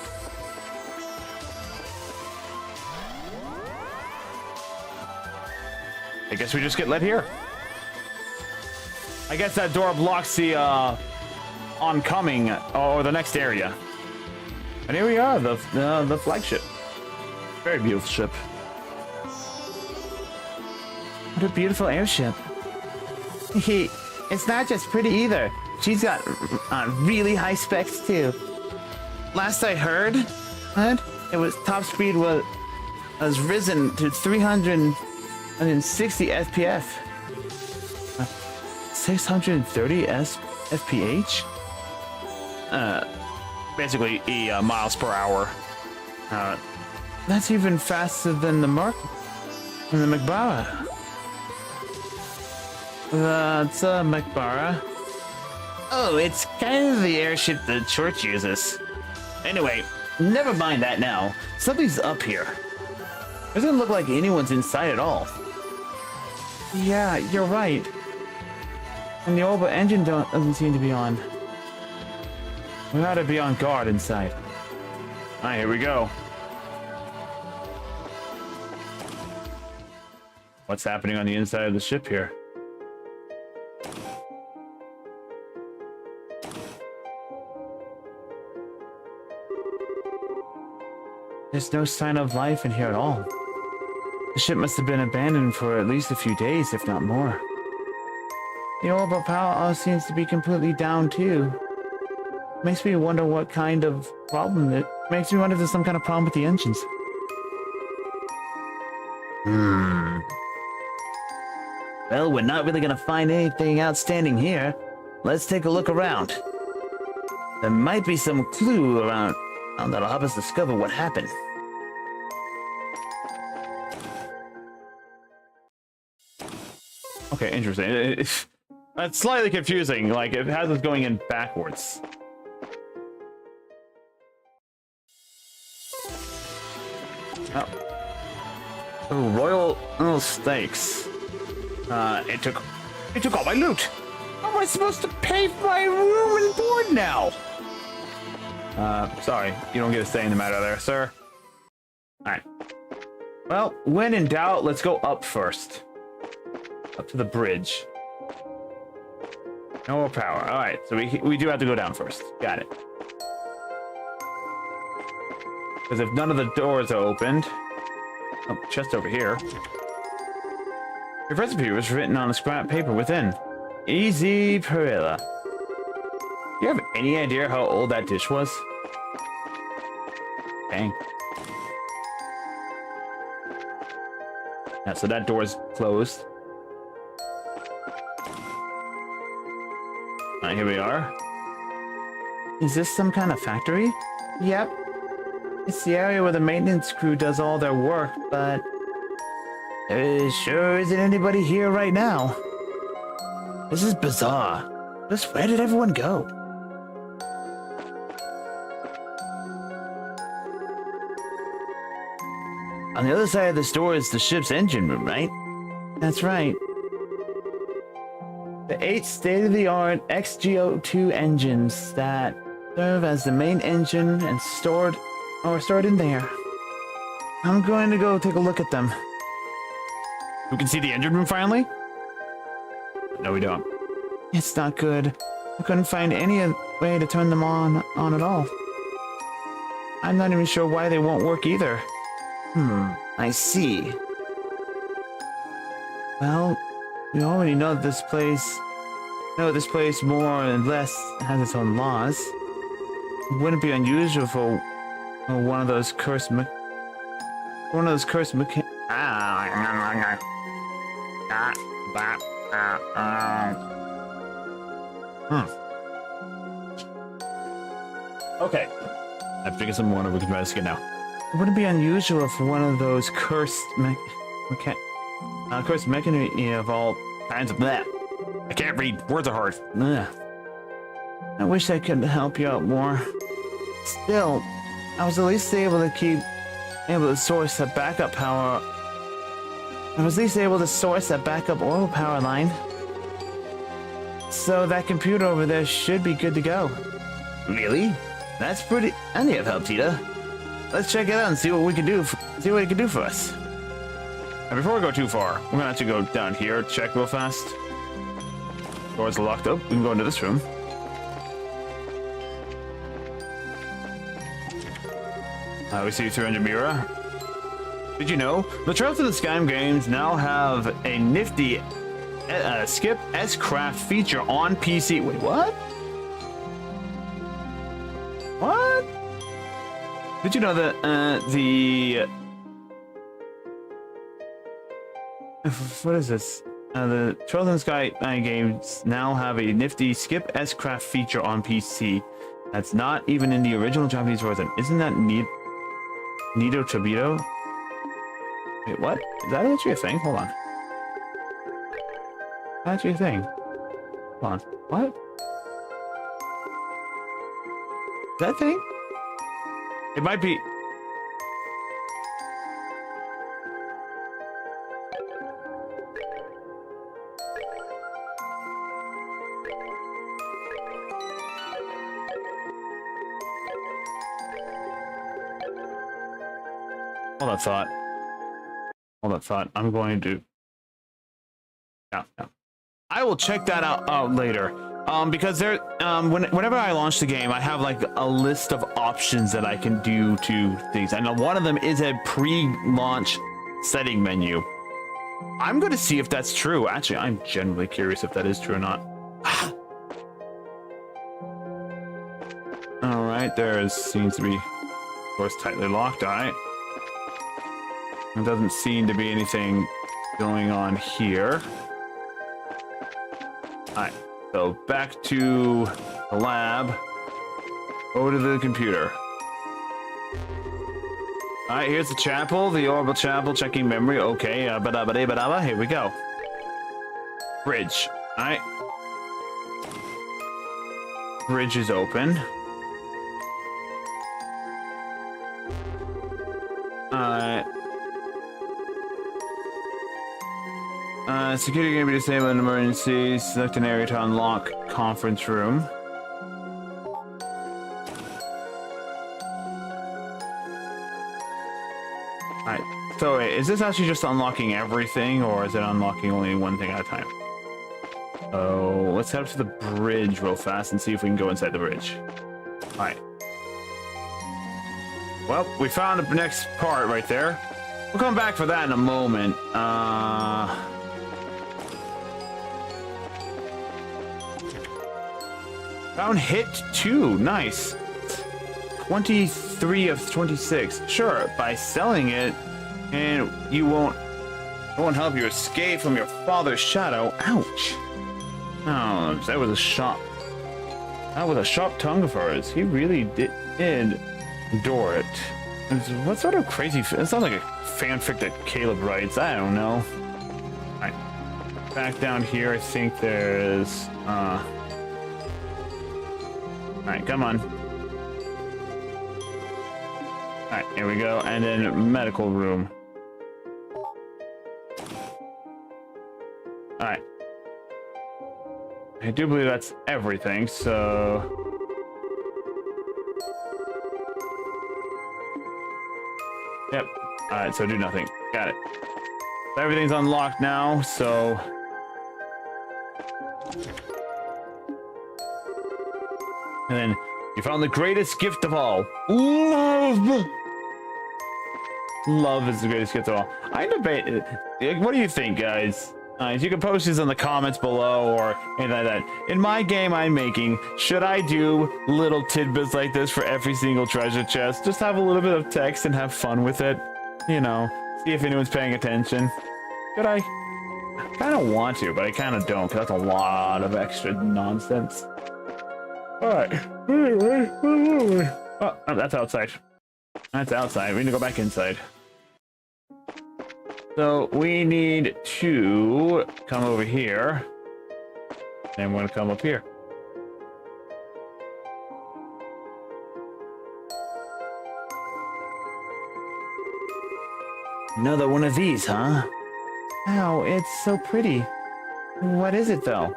I guess we just get led here. I guess that door blocks the oncoming or the next area. And here we are, the flagship. Very beautiful ship. What a beautiful airship. It's not just pretty either. She's got really high specs too. Last I heard, it was top speed was risen to 360 FPS. 630 FPH? Basically, miles per hour. That's even faster than the McBara. That's a McBara. Oh, it's kind of the airship the church uses. Anyway, never mind that now. Something's up here. Doesn't look like anyone's inside at all. Yeah, you're right. And the orbital engine doesn't seem to be on. We ought to be on guard inside. Alright, here we go. What's happening on the inside of the ship here? There's no sign of life in here at all. The ship must have been abandoned for at least a few days, if not more. The orbital power seems to be completely down too. Makes me wonder what kind of problem it makes me wonder if there's some kind of problem with the engines. Well, we're not really gonna find anything outstanding here. Let's take a look around. There might be some clue around that'll help us discover what happened. Okay, interesting. That's slightly confusing. Like, it has us going in backwards. Oh. Oh, royal steaks. It took all my loot. How am I supposed to pay for my room and board now? Sorry, you don't get a say in the matter there, sir. Alright. Well, when in doubt, let's go up first. Up to the bridge. No more power. Alright, so we do have to go down first. Got it. Because if none of the doors are opened... Oh, chest over here. Your recipe was written on a scrap paper within. Easy Perilla. Do you have any idea how old that dish was? Dang. Yeah, so that door's closed. Alright, here we are. Is this some kind of factory? Yep. It's the area where the maintenance crew does all their work, but there sure isn't anybody here right now. This is bizarre. Just where did everyone go? On the other side of this door is the ship's engine room, right? That's right. The 8 state-of-the-art XGO2 engines that serve as the main engine and stored in there. I'm going to go take a look at them. We can see the engine room finally? No, we don't. It's not good. I couldn't find any way to turn them on at all. I'm not even sure why they won't work either. I see. Well, we already know this place more or less has its own laws. It wouldn't be unusual for one of those cursed Okay. I figured some more we can try this again now. It wouldn't be unusual for one of those cursed mechanisms of all kinds of that. I can't read. Words are hard. Ugh. I wish I could help you out more. Still, I was at least able to source a backup power. I was at least able to source a backup oil power line. So that computer over there should be good to go. Really? That's pretty... I need help, Hiita. Let's check it out and see what we can do. See what it can do for us. And before we go too far, we're gonna have to go down here, check real fast. Doors are locked up. We can go into this room. We see through a mirror. Did you know the Trails to the Sky games now have a nifty Skip S-Craft feature on PC? Wait, what? What? Did you know that what is this? The Trails in the Sky games now have a nifty Skip S-Craft feature on PC. That's not even in the original Japanese version. Isn't that Nido Tobito? Wait, what? Is that actually a thing? Hold on. That's actually a thing. Hold on. What? Is that a thing? It might be... Hold that thought. Hold that thought. I'm going to... Yeah. I will check that out later. Because there, whenever I launch the game, I have like a list of options that I can do to things. And one of them is a pre-launch setting menu. I'm going to see if that's true. Actually, I'm genuinely curious if that is true or not. All right, there seems to be, of course, tightly locked. All right. There doesn't seem to be anything going on here. Alright, so back to the lab. Over to the computer. Alright, here's the chapel, the orbital chapel, checking memory. Okay, ba-da-ba-da-ba-da-ba. Here we go. Bridge. Alright. Bridge is open. Alright. Security can be disabled in emergencies. Select an area to unlock conference room. Alright, so wait, is this actually just unlocking everything, or is it unlocking only one thing at a time? Oh, let's head up to the bridge real fast and see if we can go inside the bridge. Alright. Well, we found the next part right there. We'll come back for that in a moment. Found hit 2. Nice. 23 of 26. Sure, by selling it, and it won't help you escape from your father's shadow. Ouch. Oh, that was a sharp. That was a sharp tongue of hers. He really did adore it. What sort of crazy... It sounds like a fanfic that Caleb writes. I don't know. Alright. Back down here, I think there's... Alright, come on. Alright, here we go. And then medical room. Alright. I do believe that's everything, so... Yep. Alright, so do nothing. Got it. So everything's unlocked now, so... And then you found the greatest gift of all. Love! Love is the greatest gift of all. I debate it. What do you think, guys? You can post these in the comments below or anything like that. In my game I'm making, should I do little tidbits like this for every single treasure chest? Just have a little bit of text and have fun with it. You know, see if anyone's paying attention. Should I? I kind of want to, but I kind of don't, because that's a lot of extra nonsense. Alright. Oh, that's outside. That's outside. We need to go back inside. So we need to come over here. And we're going to come up here. Another one of these, huh? Wow, it's so pretty. What is it, though?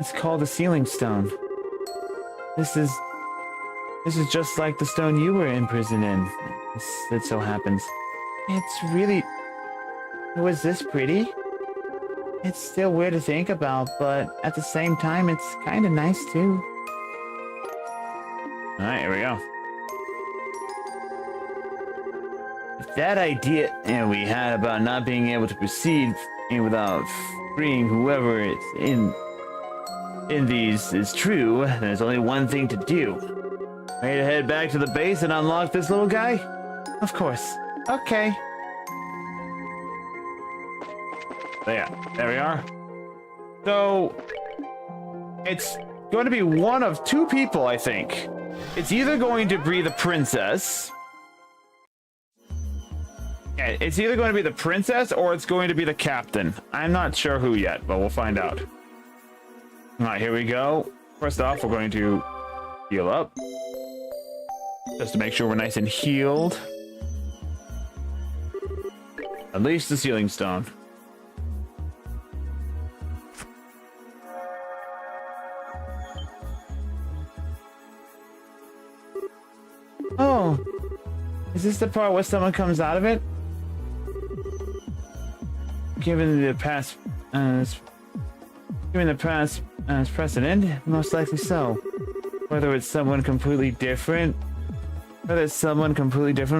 It's called a sealing stone. This is just like the stone you were imprisoned in. It so happens. It's really... Was this pretty? It's still weird to think about, but at the same time, it's kind of nice, too. Alright, here we go. I that idea we had about not being able to proceed without freeing whoever is in these is true, there's only one thing to do. Ready to head back to the base and unlock this little guy? Of course. Okay. There we are. So, it's going to be one of two people, I think. It's either going to be the princess. Yeah, it's either going to be the princess or it's going to be the captain. I'm not sure who yet, but we'll find out. All right, here we go. First off, we're going to heal up. Just to make sure we're nice and healed. At least the sealing stone. Oh, is this the part where someone comes out of it? Given the past precedent, most likely so. Whether it's someone completely different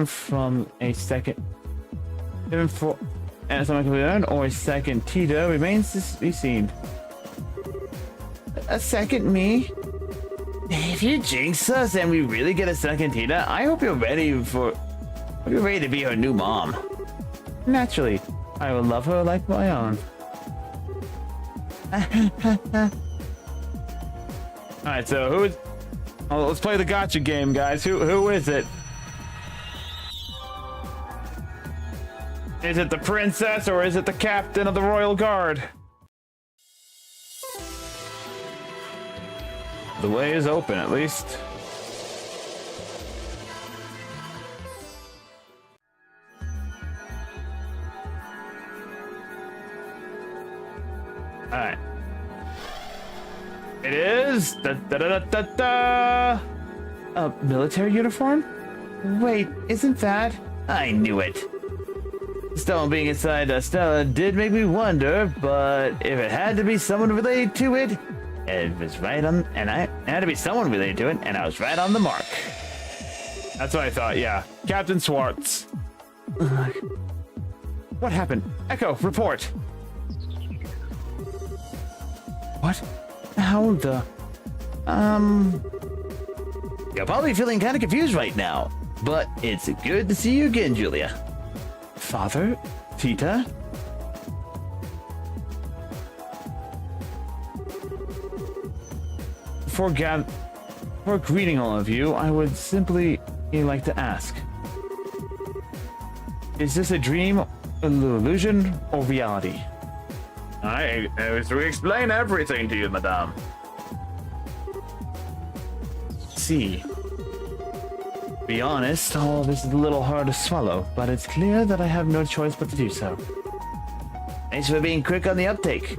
from a second, different for, and someone completely different, or a second Tita remains to be seen. A second me? If you jinx us and we really get a second Tina, I hope you're ready to be her new mom. Naturally, I will love her like my own. Alright, so who is... Oh, let's play the gotcha game, guys. Who is it? Is it the princess or is it the captain of the Royal Guard? The way is open, at least. Alright. It is... Da, da, da, da, da, da. A military uniform? Wait, isn't that? I knew it. Stone being inside Stella did make me wonder, but if it had to be someone related to it, it was right on, and it had to be someone related to it, and I was right on the mark. That's what I thought, yeah. Captain Swartz. What happened? Echo, report. What? How the... You're probably feeling kind of confused right now, but it's good to see you again, Julia. Father? Tita? Before greeting all of you, I would simply like to ask. Is this a dream, an illusion, or reality? I will explain everything to you, madame. See. To be honest, all this is a little hard to swallow, but it's clear that I have no choice but to do so. Thanks for being quick on the uptake.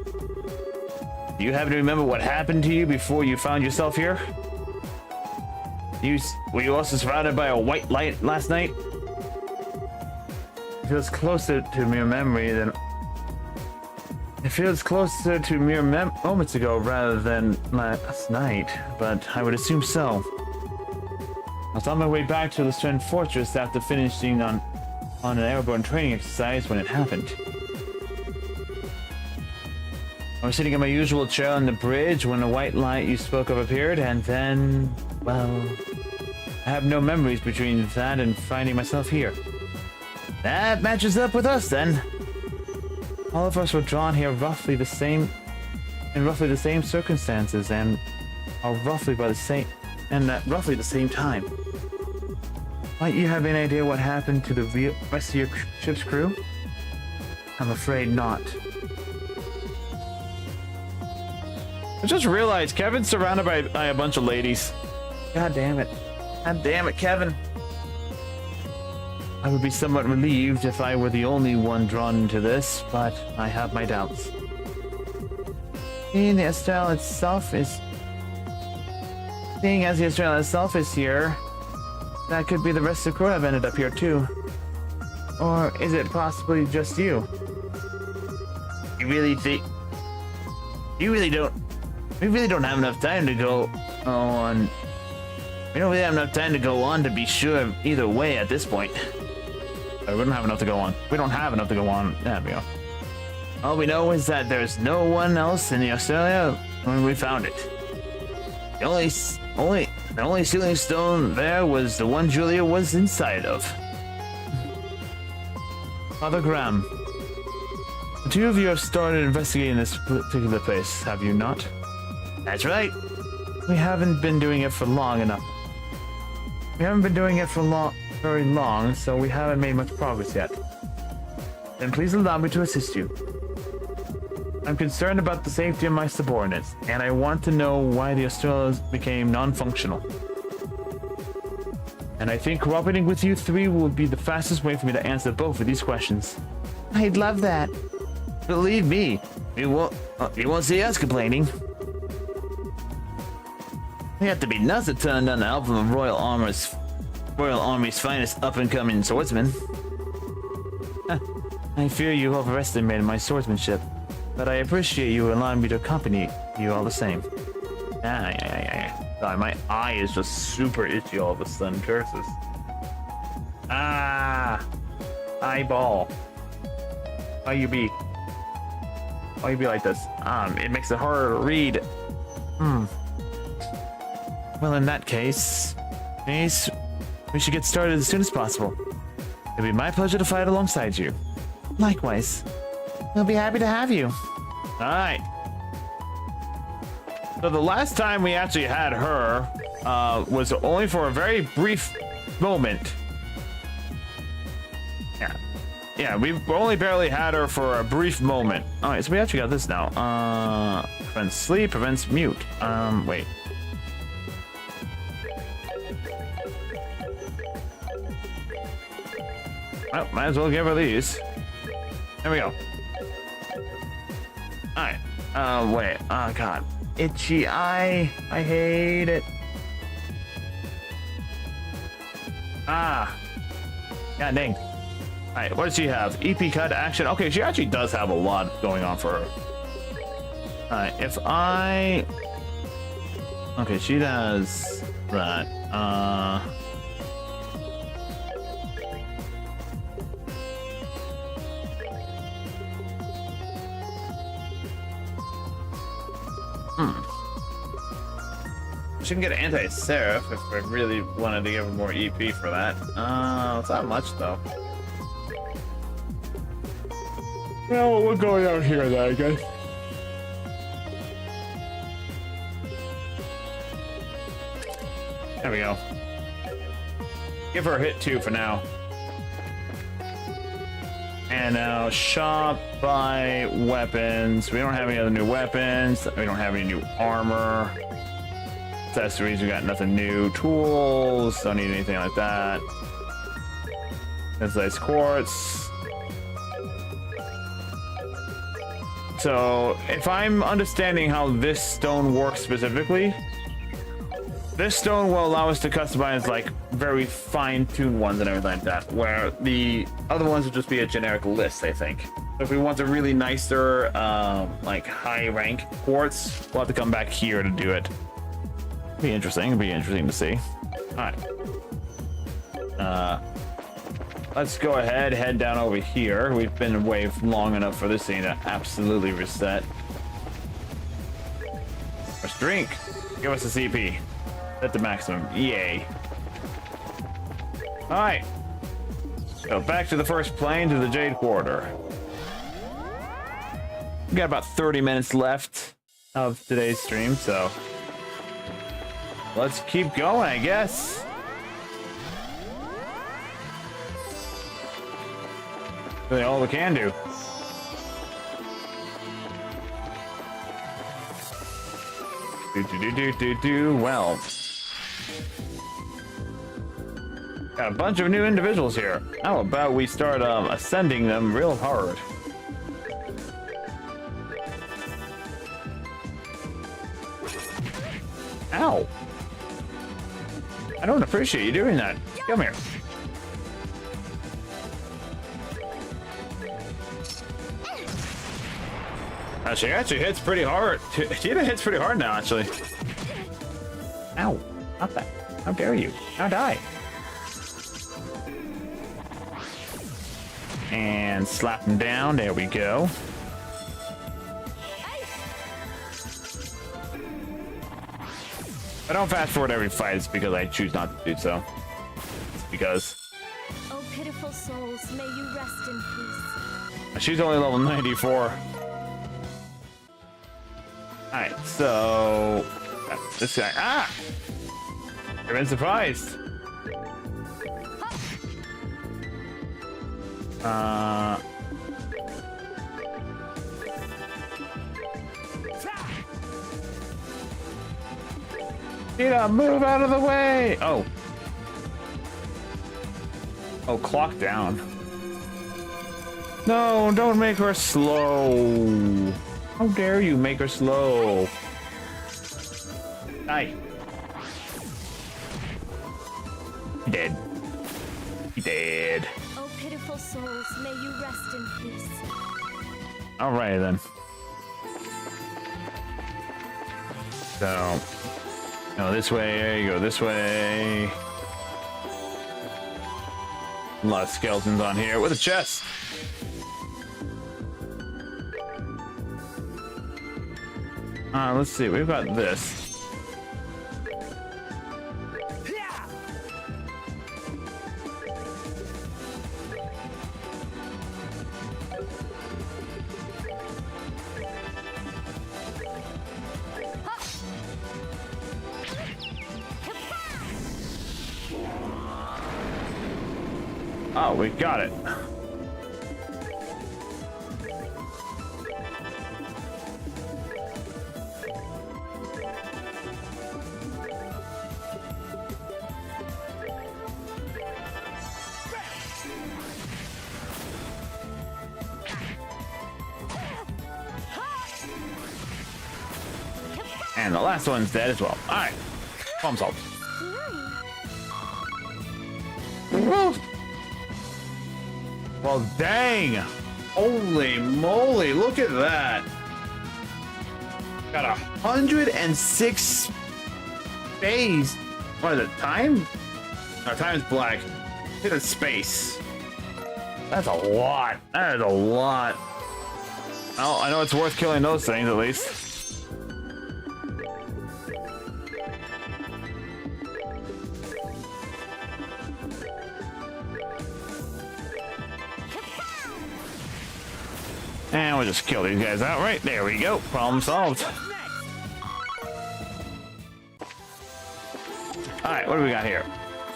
Do you happen to remember what happened to you before you found yourself here? Were you also surrounded by a white light last night? It feels closer to mere memory than... It feels closer to mere moments ago rather than last night, but I would assume so. I was on my way back to the Stern Fortress after finishing on an airborne training exercise when it happened. I was sitting in my usual chair on the bridge when the white light you spoke of appeared, and then, well, I have no memories between that and finding myself here. That matches up with us then. All of us were drawn here roughly the same circumstances and are roughly by the same at roughly the same time. Might you have any idea what happened to the rest of your ship's crew? I'm afraid not. I just realized Kevin's surrounded by a bunch of ladies. God damn it. God damn it, Kevin. I would be somewhat relieved if I were the only one drawn into this, but I have my doubts. Seeing as the Estrella itself is here, that could be the rest of the crew have ended up here too. Or is it possibly just you? You really think... We really don't have enough time to go on... We don't really have enough time to go on to be sure either way at this point. We don't have enough to go on. We don't have enough to go on. There we go. All we know is that there's no one else in the Australia when we found it. The only sealing stone there was the one Julia was inside of. Father Graham, the two of you have started investigating this particular place, have you not? That's right. We haven't been doing it for long enough. We haven't been doing it for very long, so we haven't made much progress yet. Then please allow me to assist you. I'm concerned about the safety of my subordinates, and I want to know why the Australians became non-functional. And I think cooperating with you three will be the fastest way for me to answer both of these questions. I'd love that. Believe me, you won't see us complaining. We have to be nuts to turn down the help from the Royal Army's finest up-and-coming swordsman. I fear you overestimated my swordsmanship, but I appreciate you allowing me to accompany you all the same. Sorry, my eye is just super itchy all of a sudden. Curses. Ah! Eyeball. Why you be like this? It makes it harder to read. Well, in that case, Ace, we should get started as soon as possible. It'll be my pleasure to fight alongside you. Likewise. We'll be happy to have you. Alright. So the last time we actually had her was only for a very brief moment. Yeah, we've only barely had her for a brief moment. Alright, so we actually got this now. Prevents sleep, prevents mute. Wait. Well, might as well give her these. There we go. Alright. Wait. Oh, God. Itchy eye. I hate it. Ah. God dang. Alright, what does she have? EP cut action. Okay, she actually does have a lot going on for her. Alright, if I... Okay, she does... Right. She can get anti-seraph if I really wanted to give her more EP for that. It's not much though. Well, we're going out here then, I guess. There we go. Give her a hit 2 for now. And now shop, buy weapons. We don't have any other new weapons. We don't have any new armor. Accessories, we got nothing new. Tools, don't need anything like that. That's nice quartz. So, if I'm understanding how this stone works specifically, this stone will allow us to customize like very fine-tuned ones and everything like that, where the other ones would just be a generic list, I think. So if we want a really nicer, like high-rank quartz, we'll have to come back here to do it. Be interesting. It'll be interesting to see. All right. Let's go ahead, head down over here. We've been away long enough for this thing to absolutely reset. Let's drink. Give us a CP. At the maximum. Yay. All right. So back to the first plane to the Jade Quarter. We got about 30 minutes left of today's stream, so let's keep going, I guess. Really all we can do. Well, got a bunch of new individuals here. How about we start ascending them real hard? Ow! I don't appreciate you doing that. Come here. She actually hits pretty hard. Hiita hits pretty hard now, actually. Ow. Not that. How dare you? Now die. And slap him down. There we go. I don't fast forward every fight. It's because I choose not to do so. It's because Oh, pitiful souls, may you rest in peace. she's only level 94. Alright, so this guy. Ah! I've been surprised. Hiita, move out of the way! Oh. Oh, clock down. No, don't make her slow. How dare you make her slow? Die. He dead. He dead. Oh, pitiful souls, may you rest in peace. Alright then. So, go this way, go this way. A lot of skeletons on here with a chest. Let's see, we've got this. Oh, we got it. And the last one's dead as well. Alright. Problem solved. Well, dang! Holy moly, look at that! Got 106 space. What is it, time? No, time's black. Hit a space. That's a lot. That is a lot. Well, I know it's worth killing those things at least. And we'll just kill these guys outright. There we go. Problem solved. Alright, what do we got here?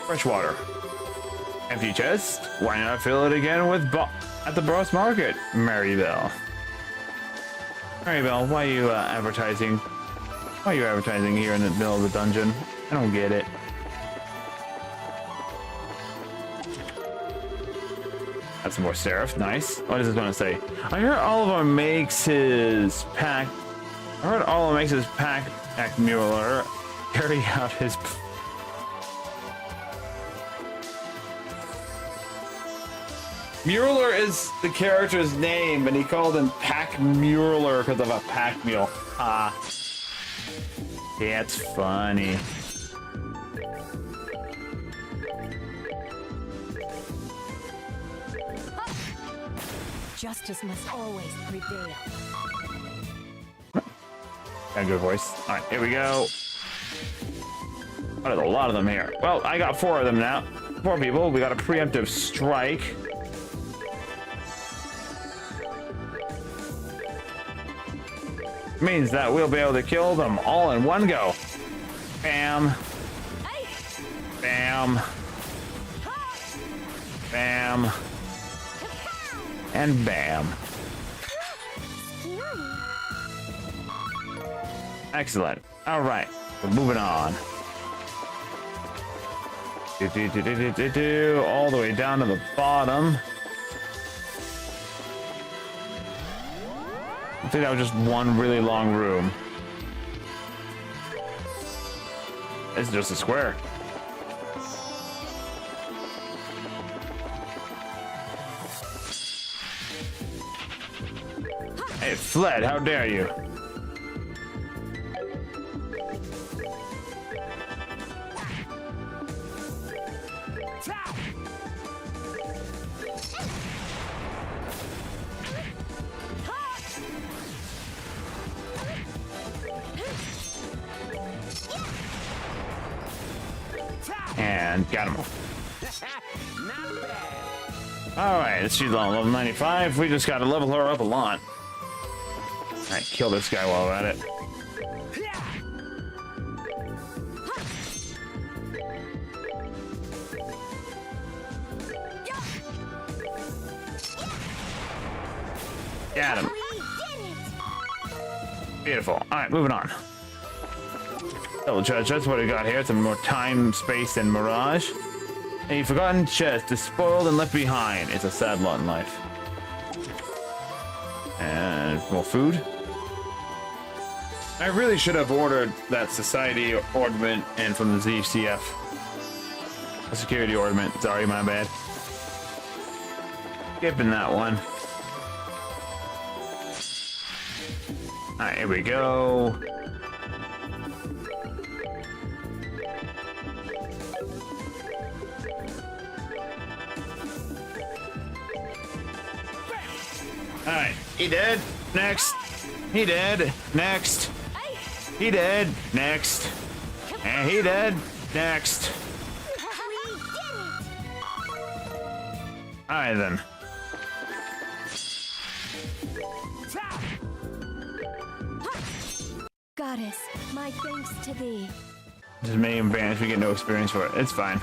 Fresh water. Empty chest. Why not fill it again with at the Bros Market? Marybelle. Marybelle, why are you advertising? Why are you advertising here in the middle of the dungeon? I don't get it. That's some more Seraph. Nice. What is this going to say? I heard Oliver makes his pack. I heard Oliver makes his pack Mueller carry out his. Mueller is the character's name, and he called him Pack Mueller because of a pack mule. Ah, that's funny. Justice must always prevail. Got a good voice. All right, here we go. There's a lot of them here. Well, I got 4 of them now. 4 people. We got a preemptive strike. Means that we'll be able to kill them all in one go. Bam. Bam. Bam. And bam. Excellent. All right, we're moving on. All the way down to the bottom. I think that was just one really long room. This is just a square. Hey, fled, how dare you? And got him. Not bad. Alright, she's on level 95. We just gotta level her up a lot. Alright, kill this guy while we're at it. Got him. We did it! Beautiful. Alright, moving on. Double judge, that's what we got here. It's a more time, space, and mirage. A forgotten chest is spoiled and left behind. It's a sad lot in life. And more food. I really should have ordered that society ornament and from the ZCF. A security ornament. Sorry, my bad. Skipping that one. Alright, here we go. Alright, he dead. Next. He dead. Next. He dead. Next. And he dead. Next. We did it! Alright then. Goddess, my thanks to thee. Just may advantage, we get no experience for it. It's fine.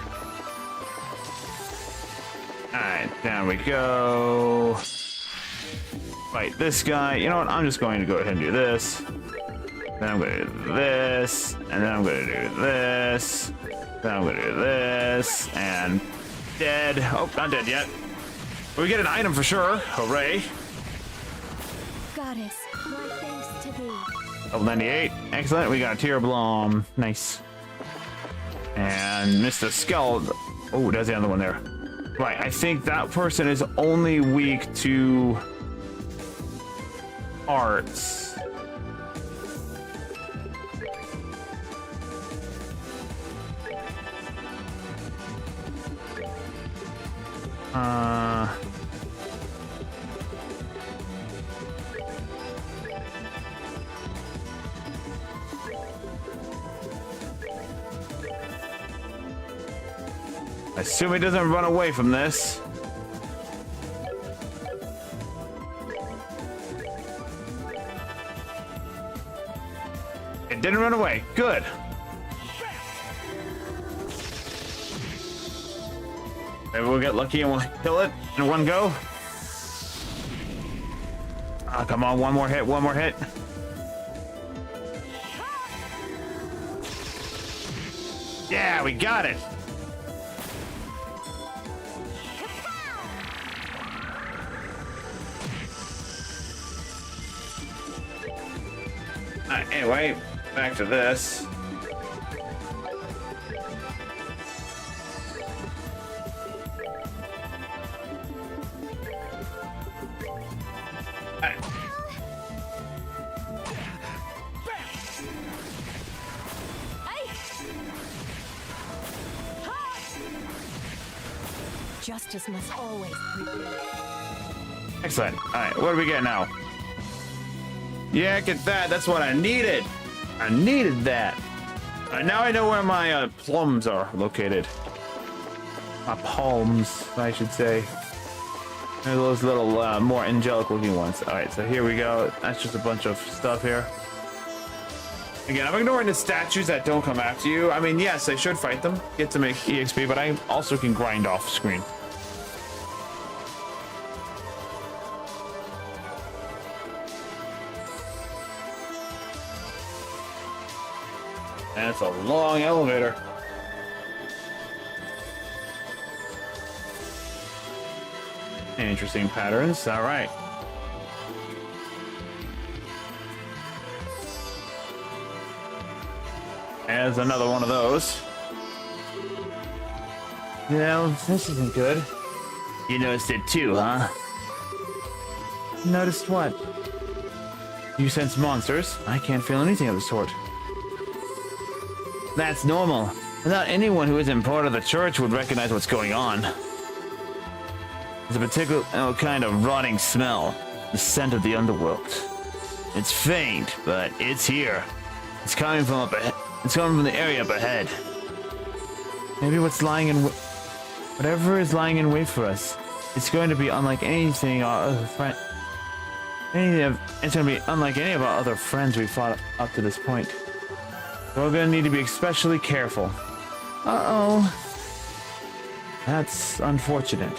Alright, down we go. Fight this guy. You know what? I'm just going to go ahead and do this. Then I'm going to do this. And then I'm going to do this. Then I'm going to do this. And dead. Oh, not dead yet. But we get an item for sure. Hooray. Goddess, my thanks to thee. Level 98. Excellent. We got a tier blom. Nice. And Mr. Skeld. Oh, there's the other one there. Right. I think that person is only weak to arts. I assume he doesn't run away from this. It didn't run away. Good. Maybe we'll get lucky and we'll kill it in one go. Ah, come on, one more hit, one more hit. Yeah, we got it. Anyway, back to this. Justice must always prevail. Excellent. All right, what do we get now? Yeah, get that. That's what I needed. I needed that. Now I know where my plums are located. My palms, I should say. They're those little more angelic looking ones. All right, so here we go. That's just a bunch of stuff here. Again, I'm ignoring the statues that don't come after you. I mean, yes, I should fight them, get to make EXP, but I also can grind off screen. And it's a long elevator. Interesting patterns. All right. There's another one of those. No, this isn't good. You noticed it too, huh? Noticed what? You sense monsters? I can't feel anything of the sort. That's normal. Without anyone who isn't part of the church would recognize what's going on. There's a particular kind of rotting smell. The scent of the underworld. It's faint, but it's here. It's coming from up ahead. It's coming from the area up ahead. Maybe whatever is lying in wait for us, it's going to be unlike anything our other friend. It's going to be unlike any of our other friends we fought up to this point. So we're going to need to be especially careful. Uh-oh. That's unfortunate.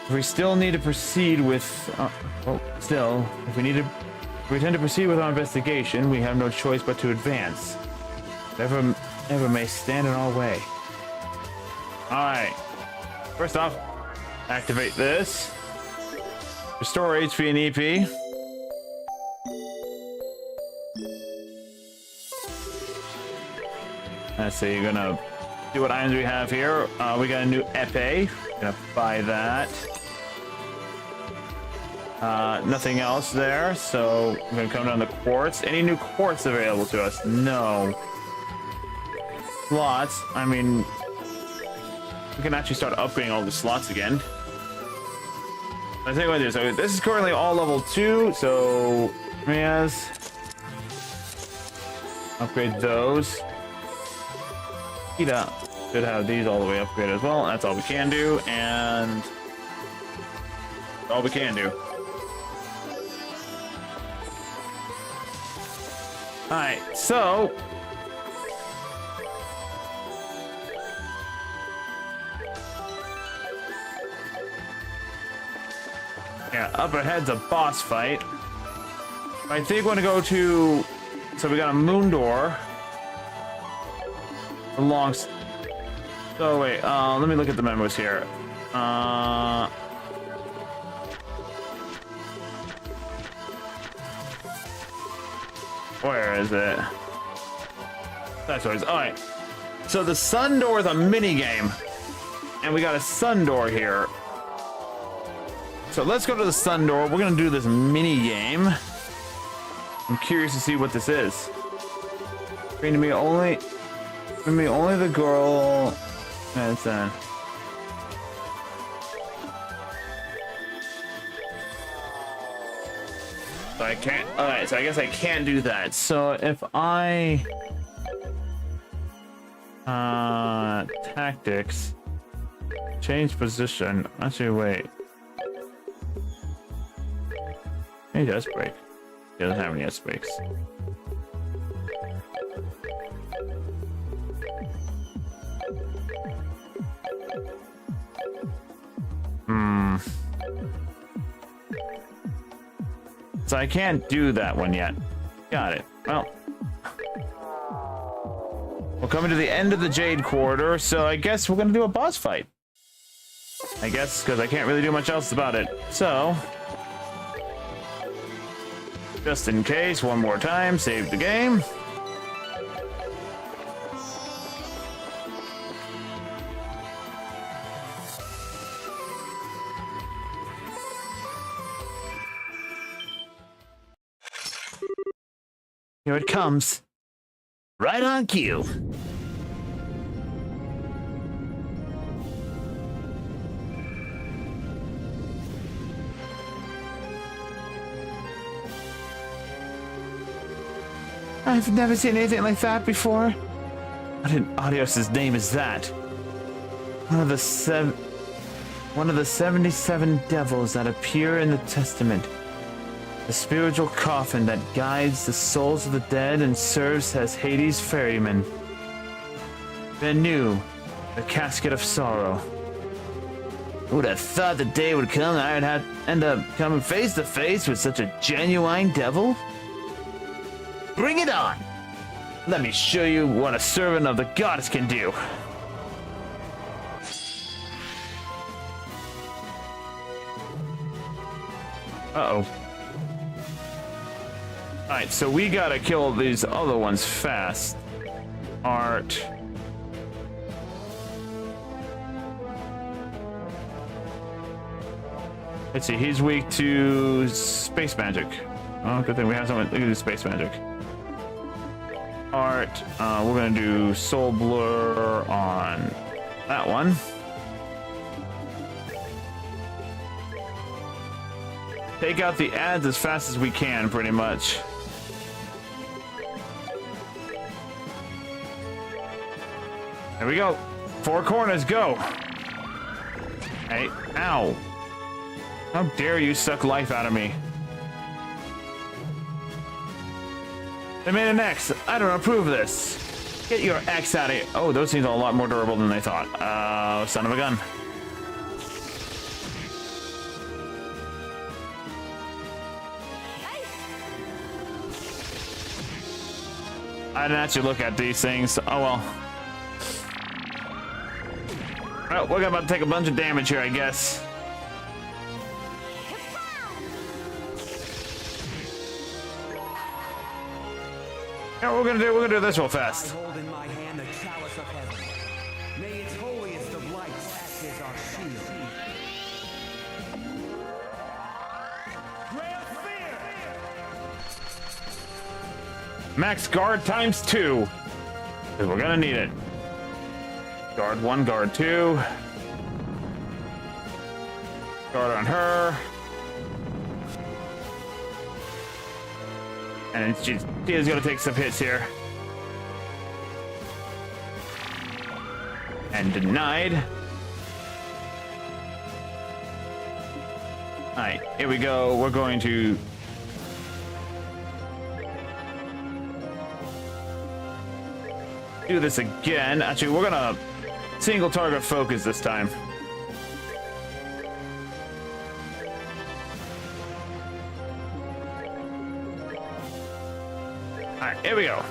If we still need to proceed with... if we intend to proceed with our investigation, we have no choice but to advance. Whatever may stand in our way. Alright. First off, activate this. Restore HP and EP. Let's see, you're gonna see what items we have here. We got a new epee. Gonna buy that. Nothing else there, so I'm gonna come down to quartz. Any new quartz available to us? No. Slots, I mean, we can actually start upgrading all the slots again. I think what I do. So this is currently all level 2, so yes. Upgrade those. Hiita should have these all the way upgraded as well. That's all we can do, and all we can do. Alright, so yeah, up ahead's a boss fight. I think we're gonna go to, so we got a moon door. So wait, let me look at the memos here. Where is it? That's what it is. Alright. So the sun door is a mini game. And we got a sun door here. So let's go to the sun door. We're gonna do this mini game. I'm curious to see what this is. Bring to me only the girl. That's so I can't. Alright, so I guess I can't do that. So if I tactics, change position. Actually, wait. He does break. He doesn't have any S breaks. So I can't do that one yet. Got it. Well, we're coming to the end of the Jade Quarter, so I guess we're gonna do a boss fight. I guess, because I can't really do much else about it. So, just in case, one more time, save the game. Here it comes. Right on cue. I've never seen anything like that before. What in Adios's name is that? One of the 77 devils that appear in the Testament. The spiritual coffin that guides the souls of the dead and serves as Hades' ferryman. Venu, the casket of sorrow. Who would have thought the day would come that I'd have end up coming face to face with such a genuine devil? Bring it on! Let me show you what a servant of the goddess can do. Uh-oh. Alright, so we gotta kill these other ones fast. Art. Let's see, he's weak to space magic. Oh, good thing we have someone who can do space magic. Art, we're gonna do Soul Blur on that one. Take out the ads as fast as we can, pretty much. There we go. 4 corners, go. Hey, ow. How dare you suck life out of me? They made an X. I don't approve of this. Get your X out of here. Oh, those seem a lot more durable than they thought. Son of a gun. I didn't actually look at these things. Oh well. Well, we're about to take a bunch of damage here, I guess. Yeah, we're gonna do this real fast. I hold in my hand the chalice of heaven. May its holiest of lights act as our shield. Great fear! Max guard times 2. Because we're gonna need it. Guard 1, guard 2. Guard on her. And she is gonna take some hits here. And denied. Alright, here we go. We're going to do this again. Actually, we're gonna single target focus this time. Alright, here we go.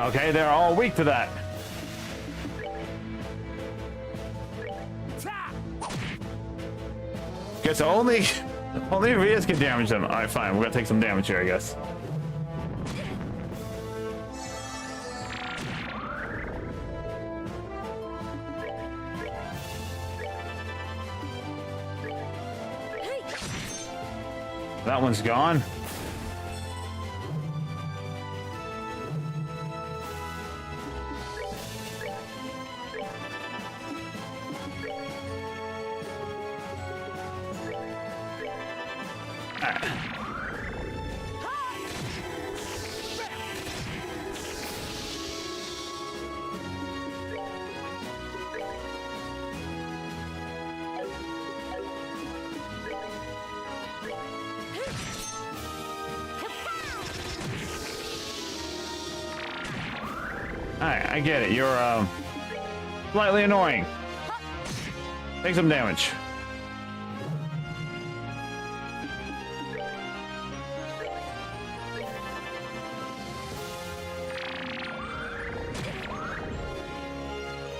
Okay, they're all weak to that. Guess only Rias can damage them. Alright, fine. We're gonna take some damage here, I guess. That one's gone. Alright, I get it. You're slightly annoying. Take some damage.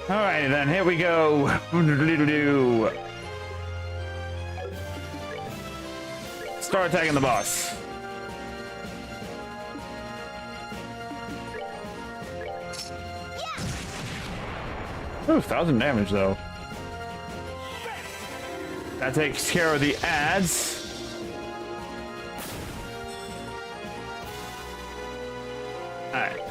Alright then, here we go. Start attacking the boss. Ooh, 1,000 damage though. That takes care of the ads. Alright.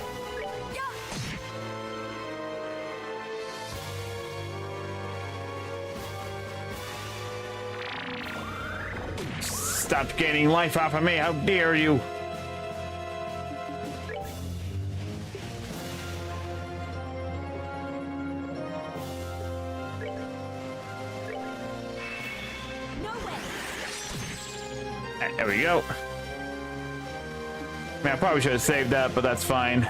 Stop gaining life off of me, how dare you! There we go. Man, I probably should have saved that, but that's fine.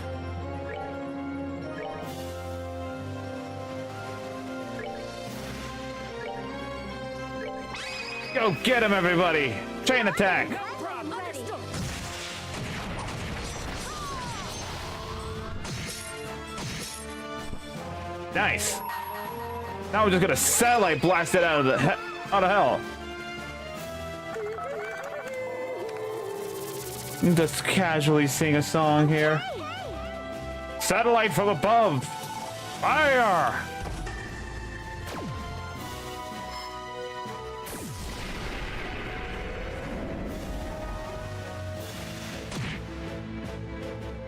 Go get him, everybody! Chain attack! Nice. Now we're just gonna satellite blast it out of hell. Just casually sing a song here. Satellite from above! Fire!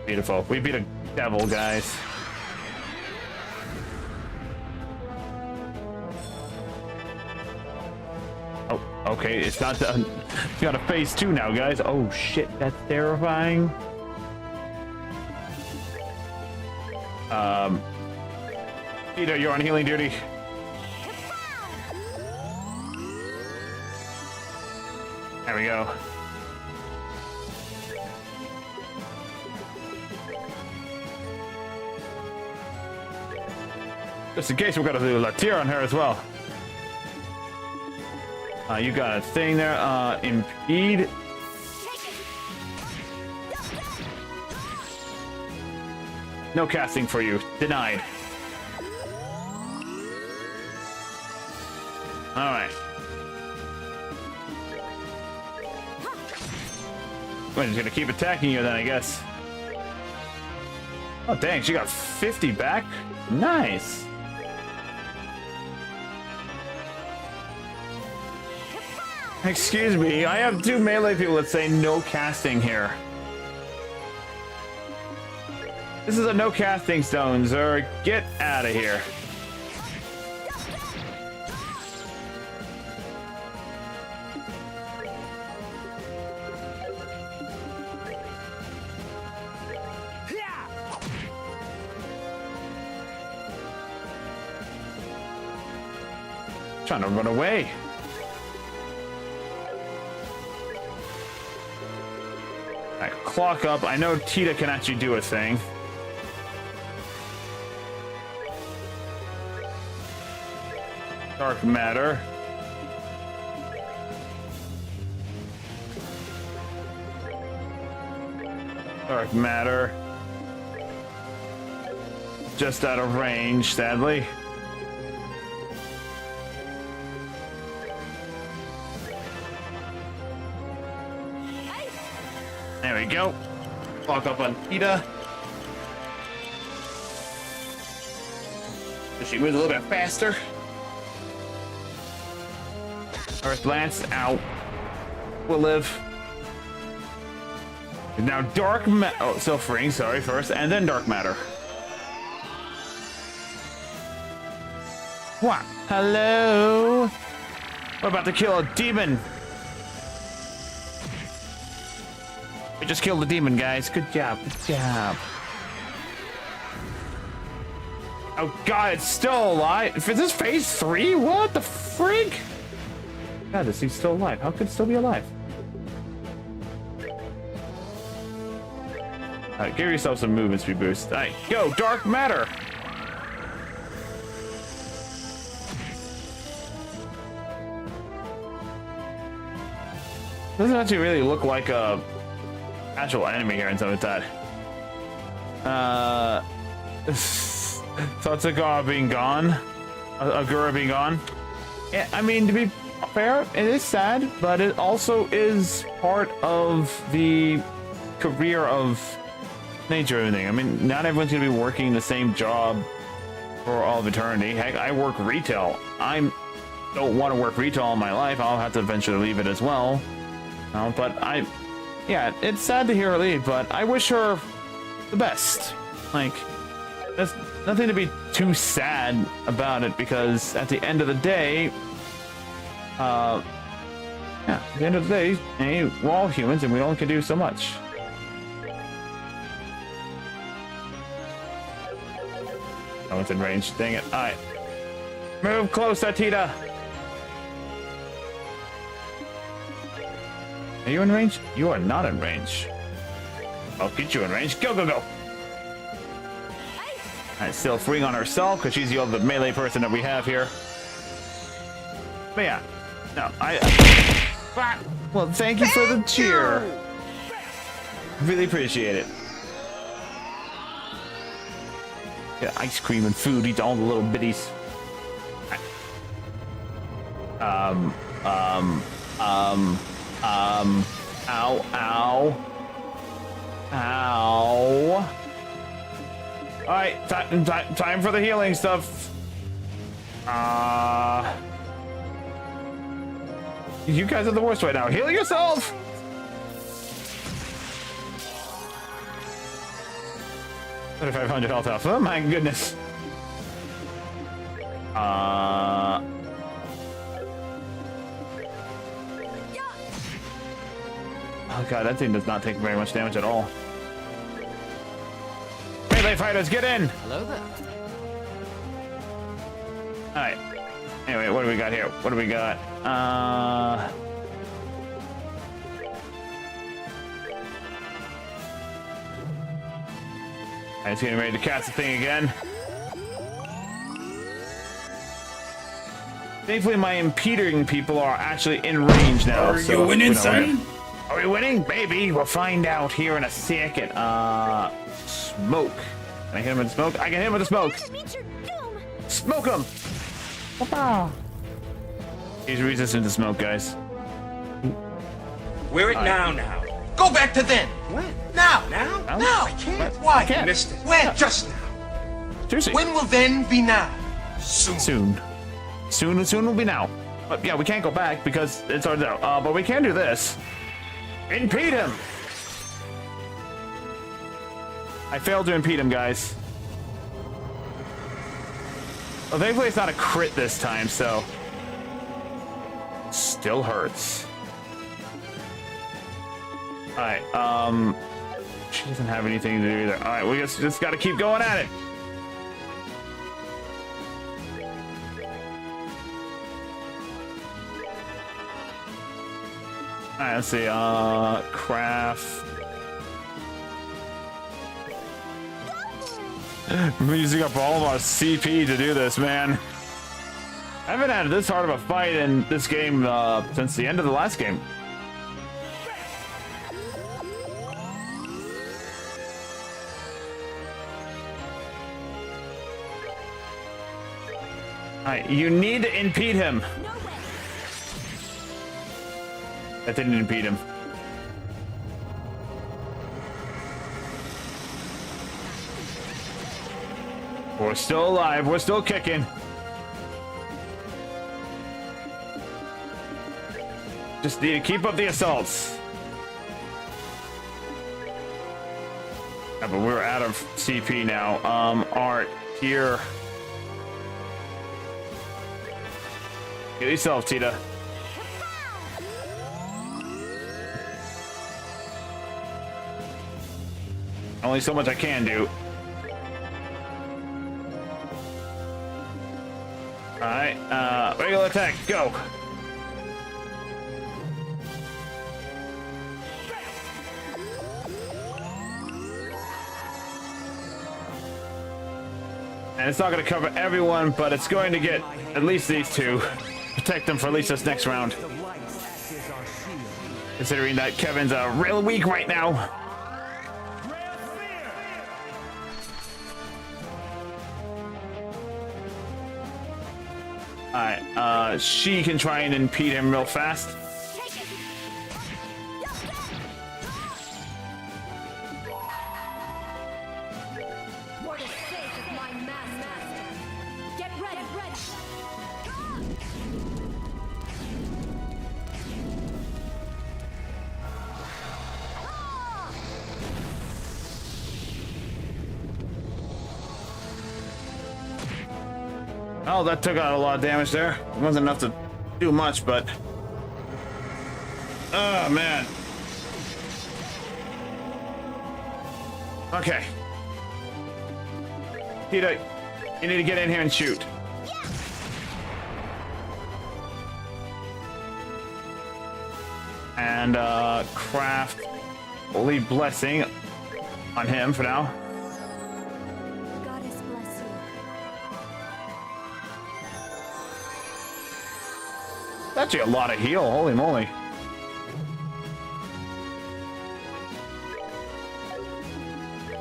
Beautiful. We beat a devil, guys. Oh, okay. It's not done. It's got a phase 2 now, guys. Oh, shit. That's terrifying. Hiita, you're on healing duty. There we go. Just in case, we're gonna do Latir on her as well. You got a thing there. Impede. No casting for you. Denied. Alright. Well, he's gonna keep attacking you then, I guess. Oh, dang, she got 50 back? Nice. Excuse me, I have 2 melee people that say no casting here. This is a no casting stone, sir. Get out of here. Trying to run away. Alright, clock up. I know Tita can actually do a thing. Dark matter. Dark matter. Just out of range, sadly. There we go. Clock up on Hiita. She moves a little bit faster. Earth Lance, out. We'll live. Now Dark Matter. Oh, Self Ring, sorry, first, and then Dark Matter. What? Hello? We're about to kill a demon. We just killed the demon, guys. Good job. Good job. Oh god, it's still alive. Is this phase 3? What the frig? God, this thing's still alive. How could it still be alive? Alright, give yourself some movement speed boost. Alright, go! Dark Matter! Doesn't actually really look like a actual enemy here and stuff like that. Tatsuga being gone. Agura being gone. Yeah, I mean, to be fair, it is sad, but it also is part of the career of nature and everything. I mean, not everyone's gonna be working the same job for all of eternity. Heck, I work retail. I don't want to work retail all my life. I'll have to eventually leave it as well. But yeah, it's sad to hear her leave, but I wish her the best. Like, there's nothing to be too sad about it, because at the end of the day, yeah, at the end of the day, hey, we're all humans and we only can do so much. No one's in range, dang it. Alright. Move closer, Hiita! Are you in range? You are not in range. I'll get you in range. Go, go, go! Alright, still freeing on herself, because she's the only melee person that we have here. But yeah. No, well, thank you for the cheer. Really appreciate it. Get ice cream and food, eat all the little bitties. Ow, ow. Ow. Alright, time for the healing stuff. You guys are the worst right now. Heal yourself! $3,500 health off. Oh my goodness. Oh god, that thing does not take very much damage at all. Melee fighters, get in! Hello there. Alright. Anyway, what do we got here? What do we got? Alright, it's getting ready to catch the thing again. Thankfully, my impeding people are actually in range now. Are you winning, son? Are we winning? Maybe. We'll find out here in a second. Smoke. Can I hit him with the smoke? I can hit him with the smoke. Meet your doom. Smoke him! He's resistant to smoke, guys. We're at now. Go back to then. When? Now. Now? Now. I can't. Why? I can't. Missed it. When? Just now. Seriously. When will then be now? Soon. Soon will be now. But yeah, we can't go back because it's already there. But we can do this. Impede him! I failed to impede him, guys. Well, thankfully it's not a crit this time, so... Still hurts. Alright, she doesn't have anything to do either. Alright, we just gotta keep going at it. Alright, let's see, craft. We're using up all of our CP to do this, man. I haven't had this hard of a fight in this game since the end of the last game. Alright, you need to impede him. That didn't impede him. We're still alive. We're still kicking. Just need to keep up the assaults. Yeah, but we're out of CP now. Art here. Get yourself, Tita. Only so much I can do. Alright, regular attack, go! And it's not going to cover everyone, but it's going to get at least these two. Protect them for at least this next round. Considering that Kevin's real weak right now. Alright, she can try and impede him real fast. For the sake of my master. Get ready. Oh, that took out a lot of damage there. It wasn't enough to do much, but... Oh, man. Okay. Hiita, you need to get in here and shoot. And, craft Holy Blessing on him for now. Goddess bless you. That's actually a lot of heal, holy moly.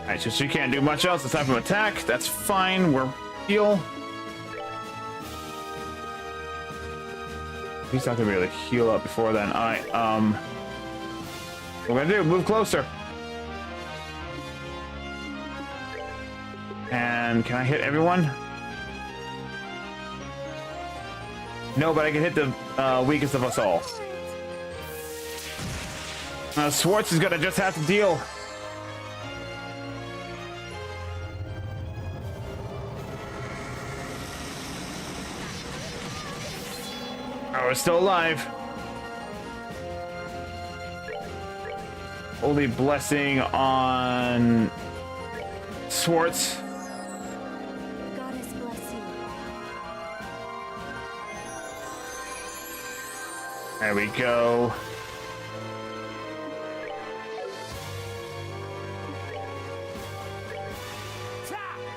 Alright, so she can't do much else aside from attack. That's fine, we're heal. He's not gonna be able to heal up before then. Alright, what we're gonna do, move closer. And can I hit everyone? No, but I can hit the weakest of us all. Schwartz is gonna just have to deal. Oh, we're still alive. Holy blessing on Schwartz. Goddess bless you. There we go.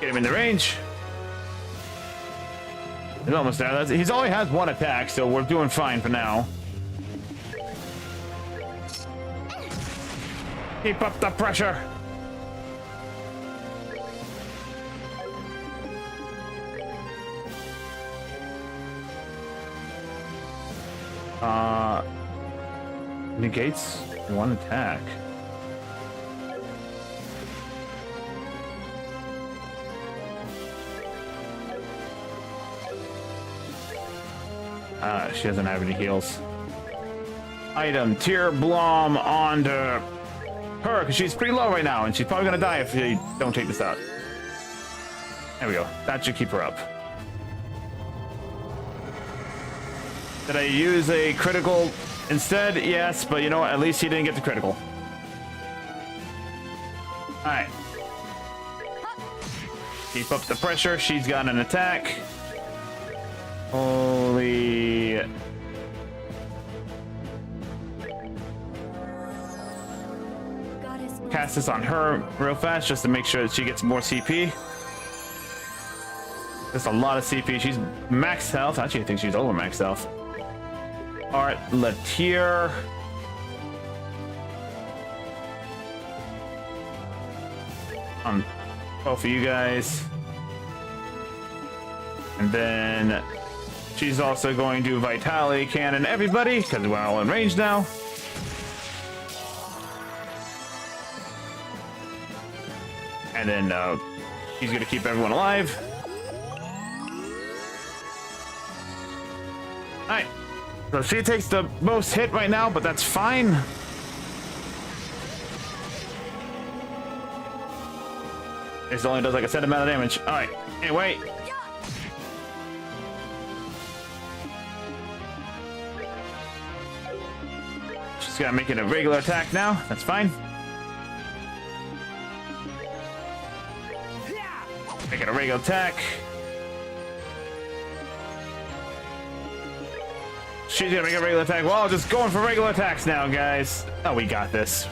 Get him in the range. He's almost there. He's only has one attack, so we're doing fine for now. Keep up the pressure. Negates one attack. She doesn't have any heals. Item, Tear Blom onto her, because she's pretty low right now, and she's probably gonna die if you don't take this out. There we go. That should keep her up. Did I use a critical instead? Yes, but you know what? At least he didn't get the critical. Alright. Keep up the pressure. She's got an attack. Holy... Goddess bless Cast this on her real fast just to make sure that she gets more CP. That's a lot of CP. She's max health. Actually, I think she's over max health. Alright, Latier. On both of you guys. And then she's also going to Vitality Cannon everybody, because we're all in range now. And then he's going to keep everyone alive. Alright. So she takes the most hit right now, but that's fine. This only does like a set amount of damage. Alright, anyway. She's gonna make it a regular attack now. That's fine. Make it a regular attack. She's gonna make a regular attack. Well, just going for regular attacks now, guys. Oh, we got this.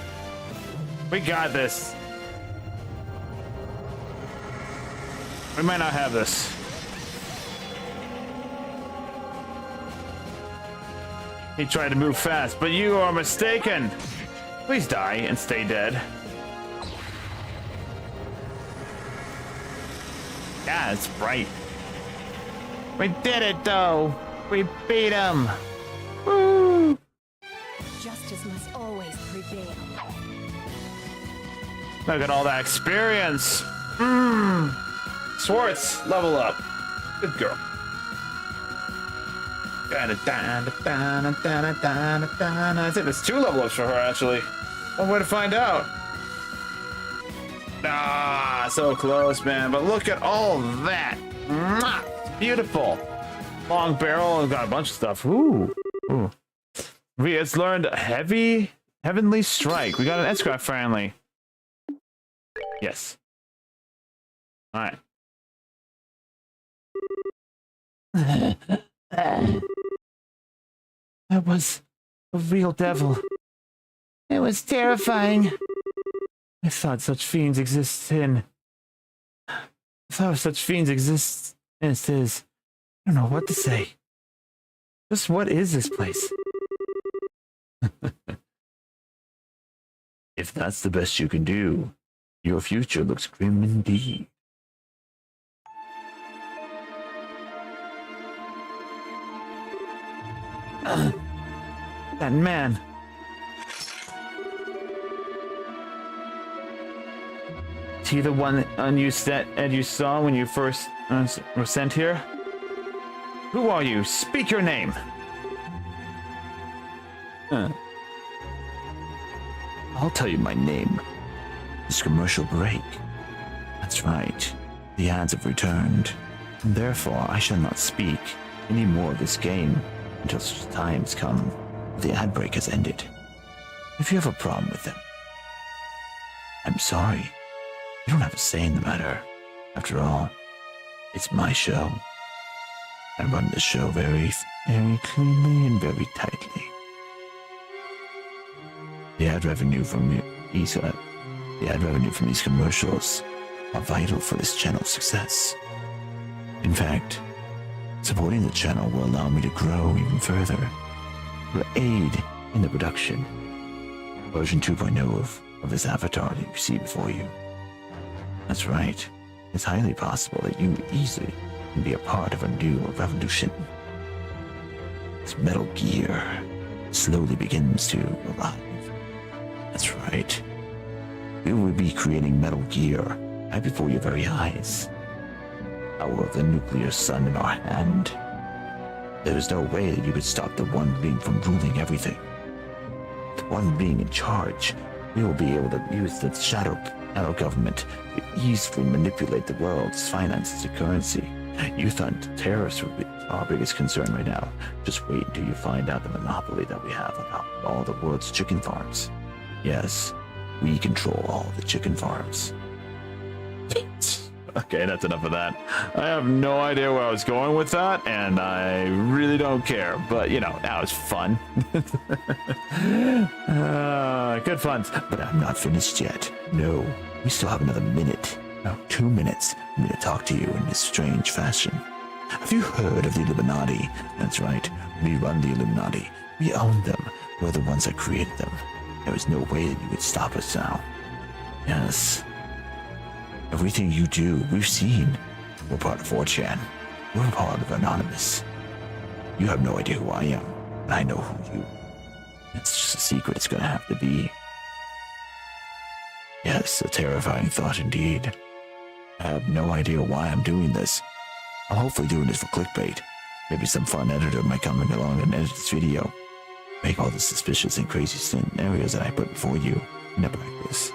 We got this. We might not have this. He tried to move fast, but you are mistaken. Please die and stay dead. Yeah, it's bright. We did it, though. We beat him. Woo! justice must always prevail. Look at all that experience. Schwartz, level up. Good girl. I think there's 2 level ups for her, actually. One way to find out. Ah, so close, man. But look at all that. Mwah! Beautiful. Long barrel, got a bunch of stuff. Ooh. Ooh. Ria's learned heavenly strike. We got an S-craft finally. Yes. All right. That was a real devil. It was terrifying. I thought such fiends exist in... I don't know what to say. Just what is this place? If that's the best you can do, your future looks grim indeed. That man. he the one you saw when you first were sent here? Who are you? Speak your name. I'll tell you my name. It's commercial break. That's right. The ads have returned. And therefore, I shall not speak any more of this game until such time has come. The ad break has ended. If you have a problem with them, I'm sorry. You don't have a say in the matter. After all, it's my show. I run the show very, very cleanly and very tightly. The ad revenue from these commercials are vital for this channel's success. In fact, supporting the channel will allow me to grow even further. Will aid in the production. Version 2.0 of this avatar that you see before you. That's right. It's highly possible that you easily can be a part of a new revolution. As Metal Gear slowly begins to arrive. That's right. We will be creating Metal Gear right before your very eyes. Power of the nuclear sun in our hand. There is no way that you could stop the one being from ruling everything. The one being in charge. We will be able to use the shadow government to easily manipulate the world's finances and currency. You thought terrorists would be our biggest concern right now. Just wait until you find out the monopoly that we have on all the world's chicken farms. Yes, we control all the chicken farms. Okay, that's enough of that. I have no idea where I was going with that, and I really don't care. But, you know, that was fun. Good fun. But I'm not finished yet. No, we still have another minute. No, 2 minutes for me to talk to you in this strange fashion. Have you heard of the Illuminati? That's right, we run the Illuminati. We own them. We're the ones that created them. There is no way that you could stop us now. Yes. Everything you do, we've seen. We're part of 4chan. We're part of Anonymous. You have no idea who I am, and I know who you. It's just a secret it's gonna have to be. Yes, a terrifying thought indeed. I have no idea why I'm doing this. I'm hopefully doing this for clickbait. Maybe some fun editor might come along and edit this video. Make all the suspicious and crazy scenarios that I put before you into practice.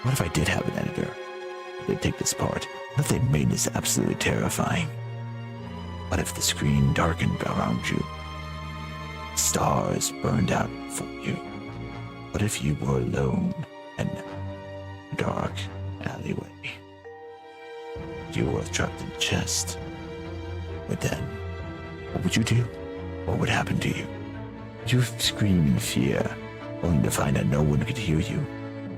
What if I did have an editor? They'd take this part. What if they made this absolutely terrifying? What if the screen darkened around you? Stars burned out for you? What if you were alone in a dark alleyway? You were trapped in a chest. But then, what would you do? What would happen to you? Would you scream in fear, only to find that no one could hear you,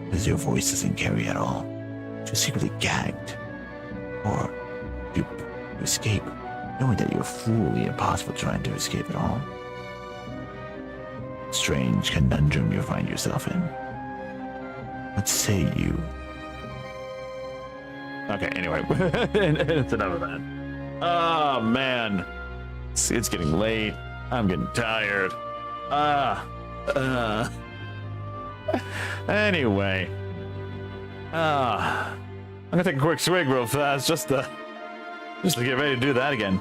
because your voice doesn't carry at all? You're secretly gagged, or you escape, knowing that you're fully impossible trying to escape at all. Strange conundrum you find yourself in. What say you? Okay, anyway, it's enough of that. Oh, man. It's getting late. I'm getting tired. Anyway. I'm gonna take a quick swig real fast just to get ready to do that again.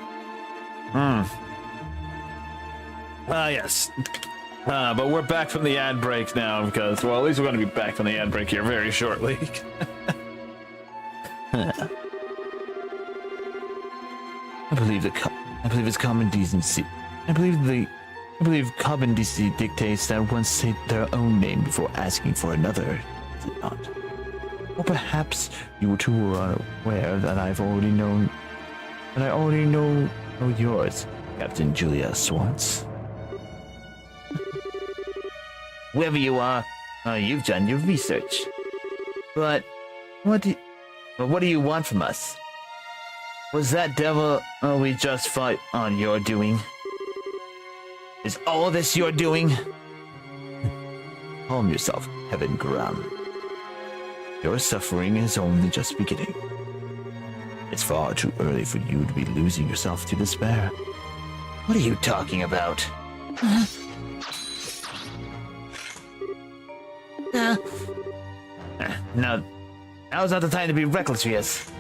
Yes. But we're back from the ad break now because, well, at least we're gonna be back from the ad break here very shortly. I believe it's common decency. I believe common decency dictates that one say their own name before asking for another, is it not? Or perhaps you two are aware that I already know yours, Captain Julia Swartz. Whoever you are, you've done your research. But what do you want from us? Was that devil we just fought on your doing? Is all this your doing? Calm yourself, Heaven Graham. Your suffering is only just beginning. It's far too early for you to be losing yourself to despair. What are you talking about? Now's not the time to be reckless, Rias.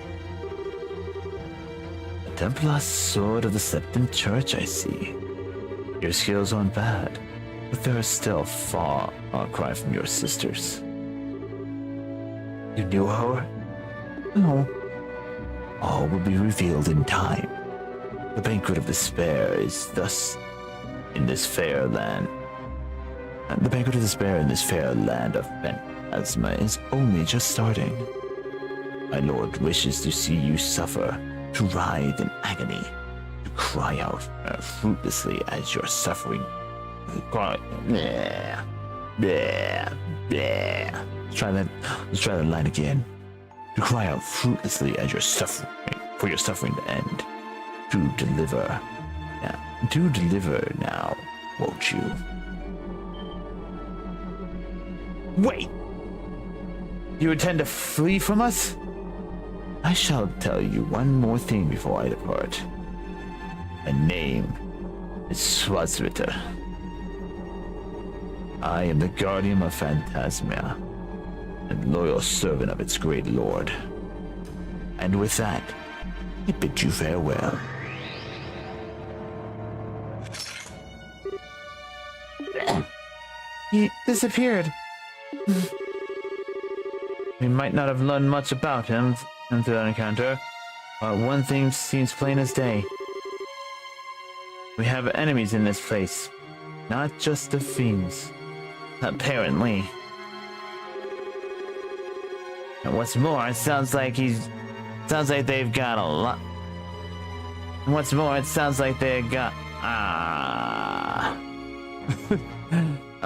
The Templar Sword of the Septim Church, I see. Your skills aren't bad, but there are still far cry from your sisters. You knew her? No. All will be revealed in time. The banquet of despair is thus in this fair land. The banquet of despair in this fair land of Phantasma is only just starting. My lord wishes to see you suffer, to writhe in agony, to cry out fruitlessly as you're suffering. Cry. Bleh, bleh, bleh. Let's try that line again. To cry out fruitlessly as you're suffering, for your suffering to end. To deliver. Yeah, do deliver now, won't you? Wait! You intend to flee from us? I shall tell you one more thing before I depart. My name is Swazvita. I am the guardian of Phantasma, and loyal servant of its great lord. And with that, I bid you farewell. He disappeared. We might not have learned much about him through that encounter, but one thing seems plain as day. We have enemies in this place, not just the fiends. Apparently. And what's more, it sounds like they've got a lot. And what's more, it sounds like they've got How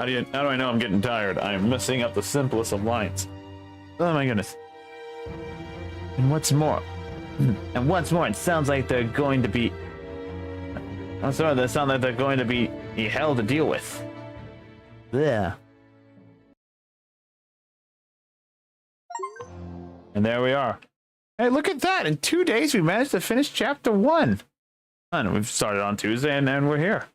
do I know I'm getting tired? I am messing up the simplest of lines. Oh my goodness. And what's more, it sounds like they're going to be. I'm sorry, they sound like they're going to be hell to deal with. Yeah. And there we are. Hey, look at that! In 2 days, we managed to finish chapter 1. And we've started on Tuesday, and we're here.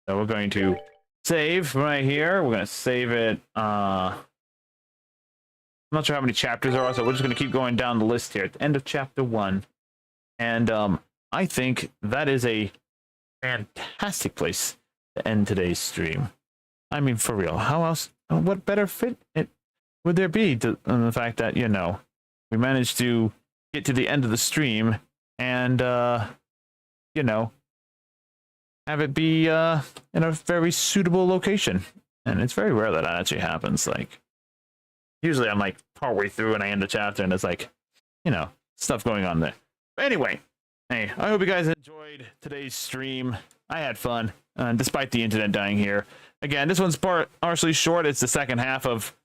So we're going to save right here. We're going to save it. I'm not sure how many chapters there are, so we're just going to keep going down the list here at the end of chapter 1. And I think that is a fantastic place to end today's stream. I mean, for real, how else, what better fit it would there be than the fact that, you know, we managed to get to the end of the stream and, you know, have it be in a very suitable location. And it's very rare that actually happens. Like, usually I'm like partway through and I end the chapter and it's like, you know, stuff going on there. But anyway, hey, I hope you guys enjoyed today's stream. I had fun, despite the internet dying here. Again, this one's partially short. It's the second half of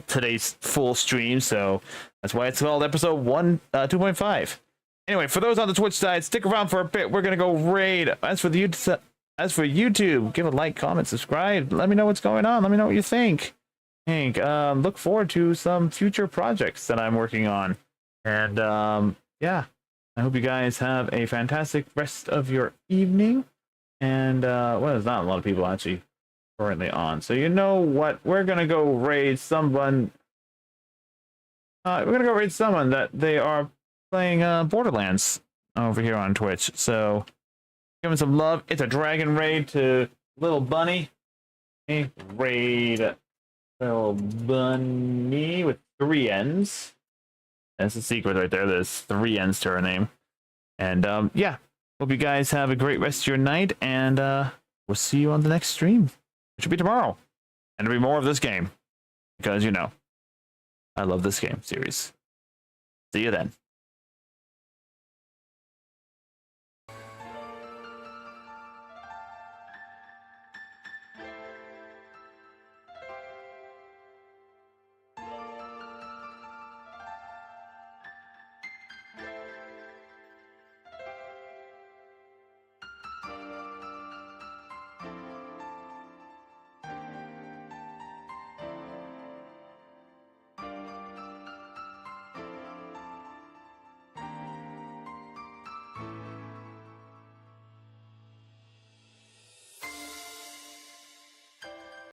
today's full stream, so that's why it's called episode 2.5. Anyway, for those on the Twitch side, stick around for a bit. We're gonna go raid. As for YouTube, give a like, comment, subscribe. Let me know what's going on. Let me know what you think. Hank, look forward to some future projects that I'm working on. And yeah, I hope you guys have a fantastic rest of your evening. And well, there's not a lot of people actually currently on, so you know what? We're gonna go raid someone. We're gonna go raid someone that they are playing Borderlands over here on Twitch. So give him some love. It's a dragon raid to Little Bunny. Hey, raid Little Bunny with 3 N's. That's the secret right there. There's 3 N's to her name. And yeah, hope you guys have a great rest of your night, and we'll see you on the next stream, which will be tomorrow. And there'll be more of this game, because, you know, I love this game series. See you then.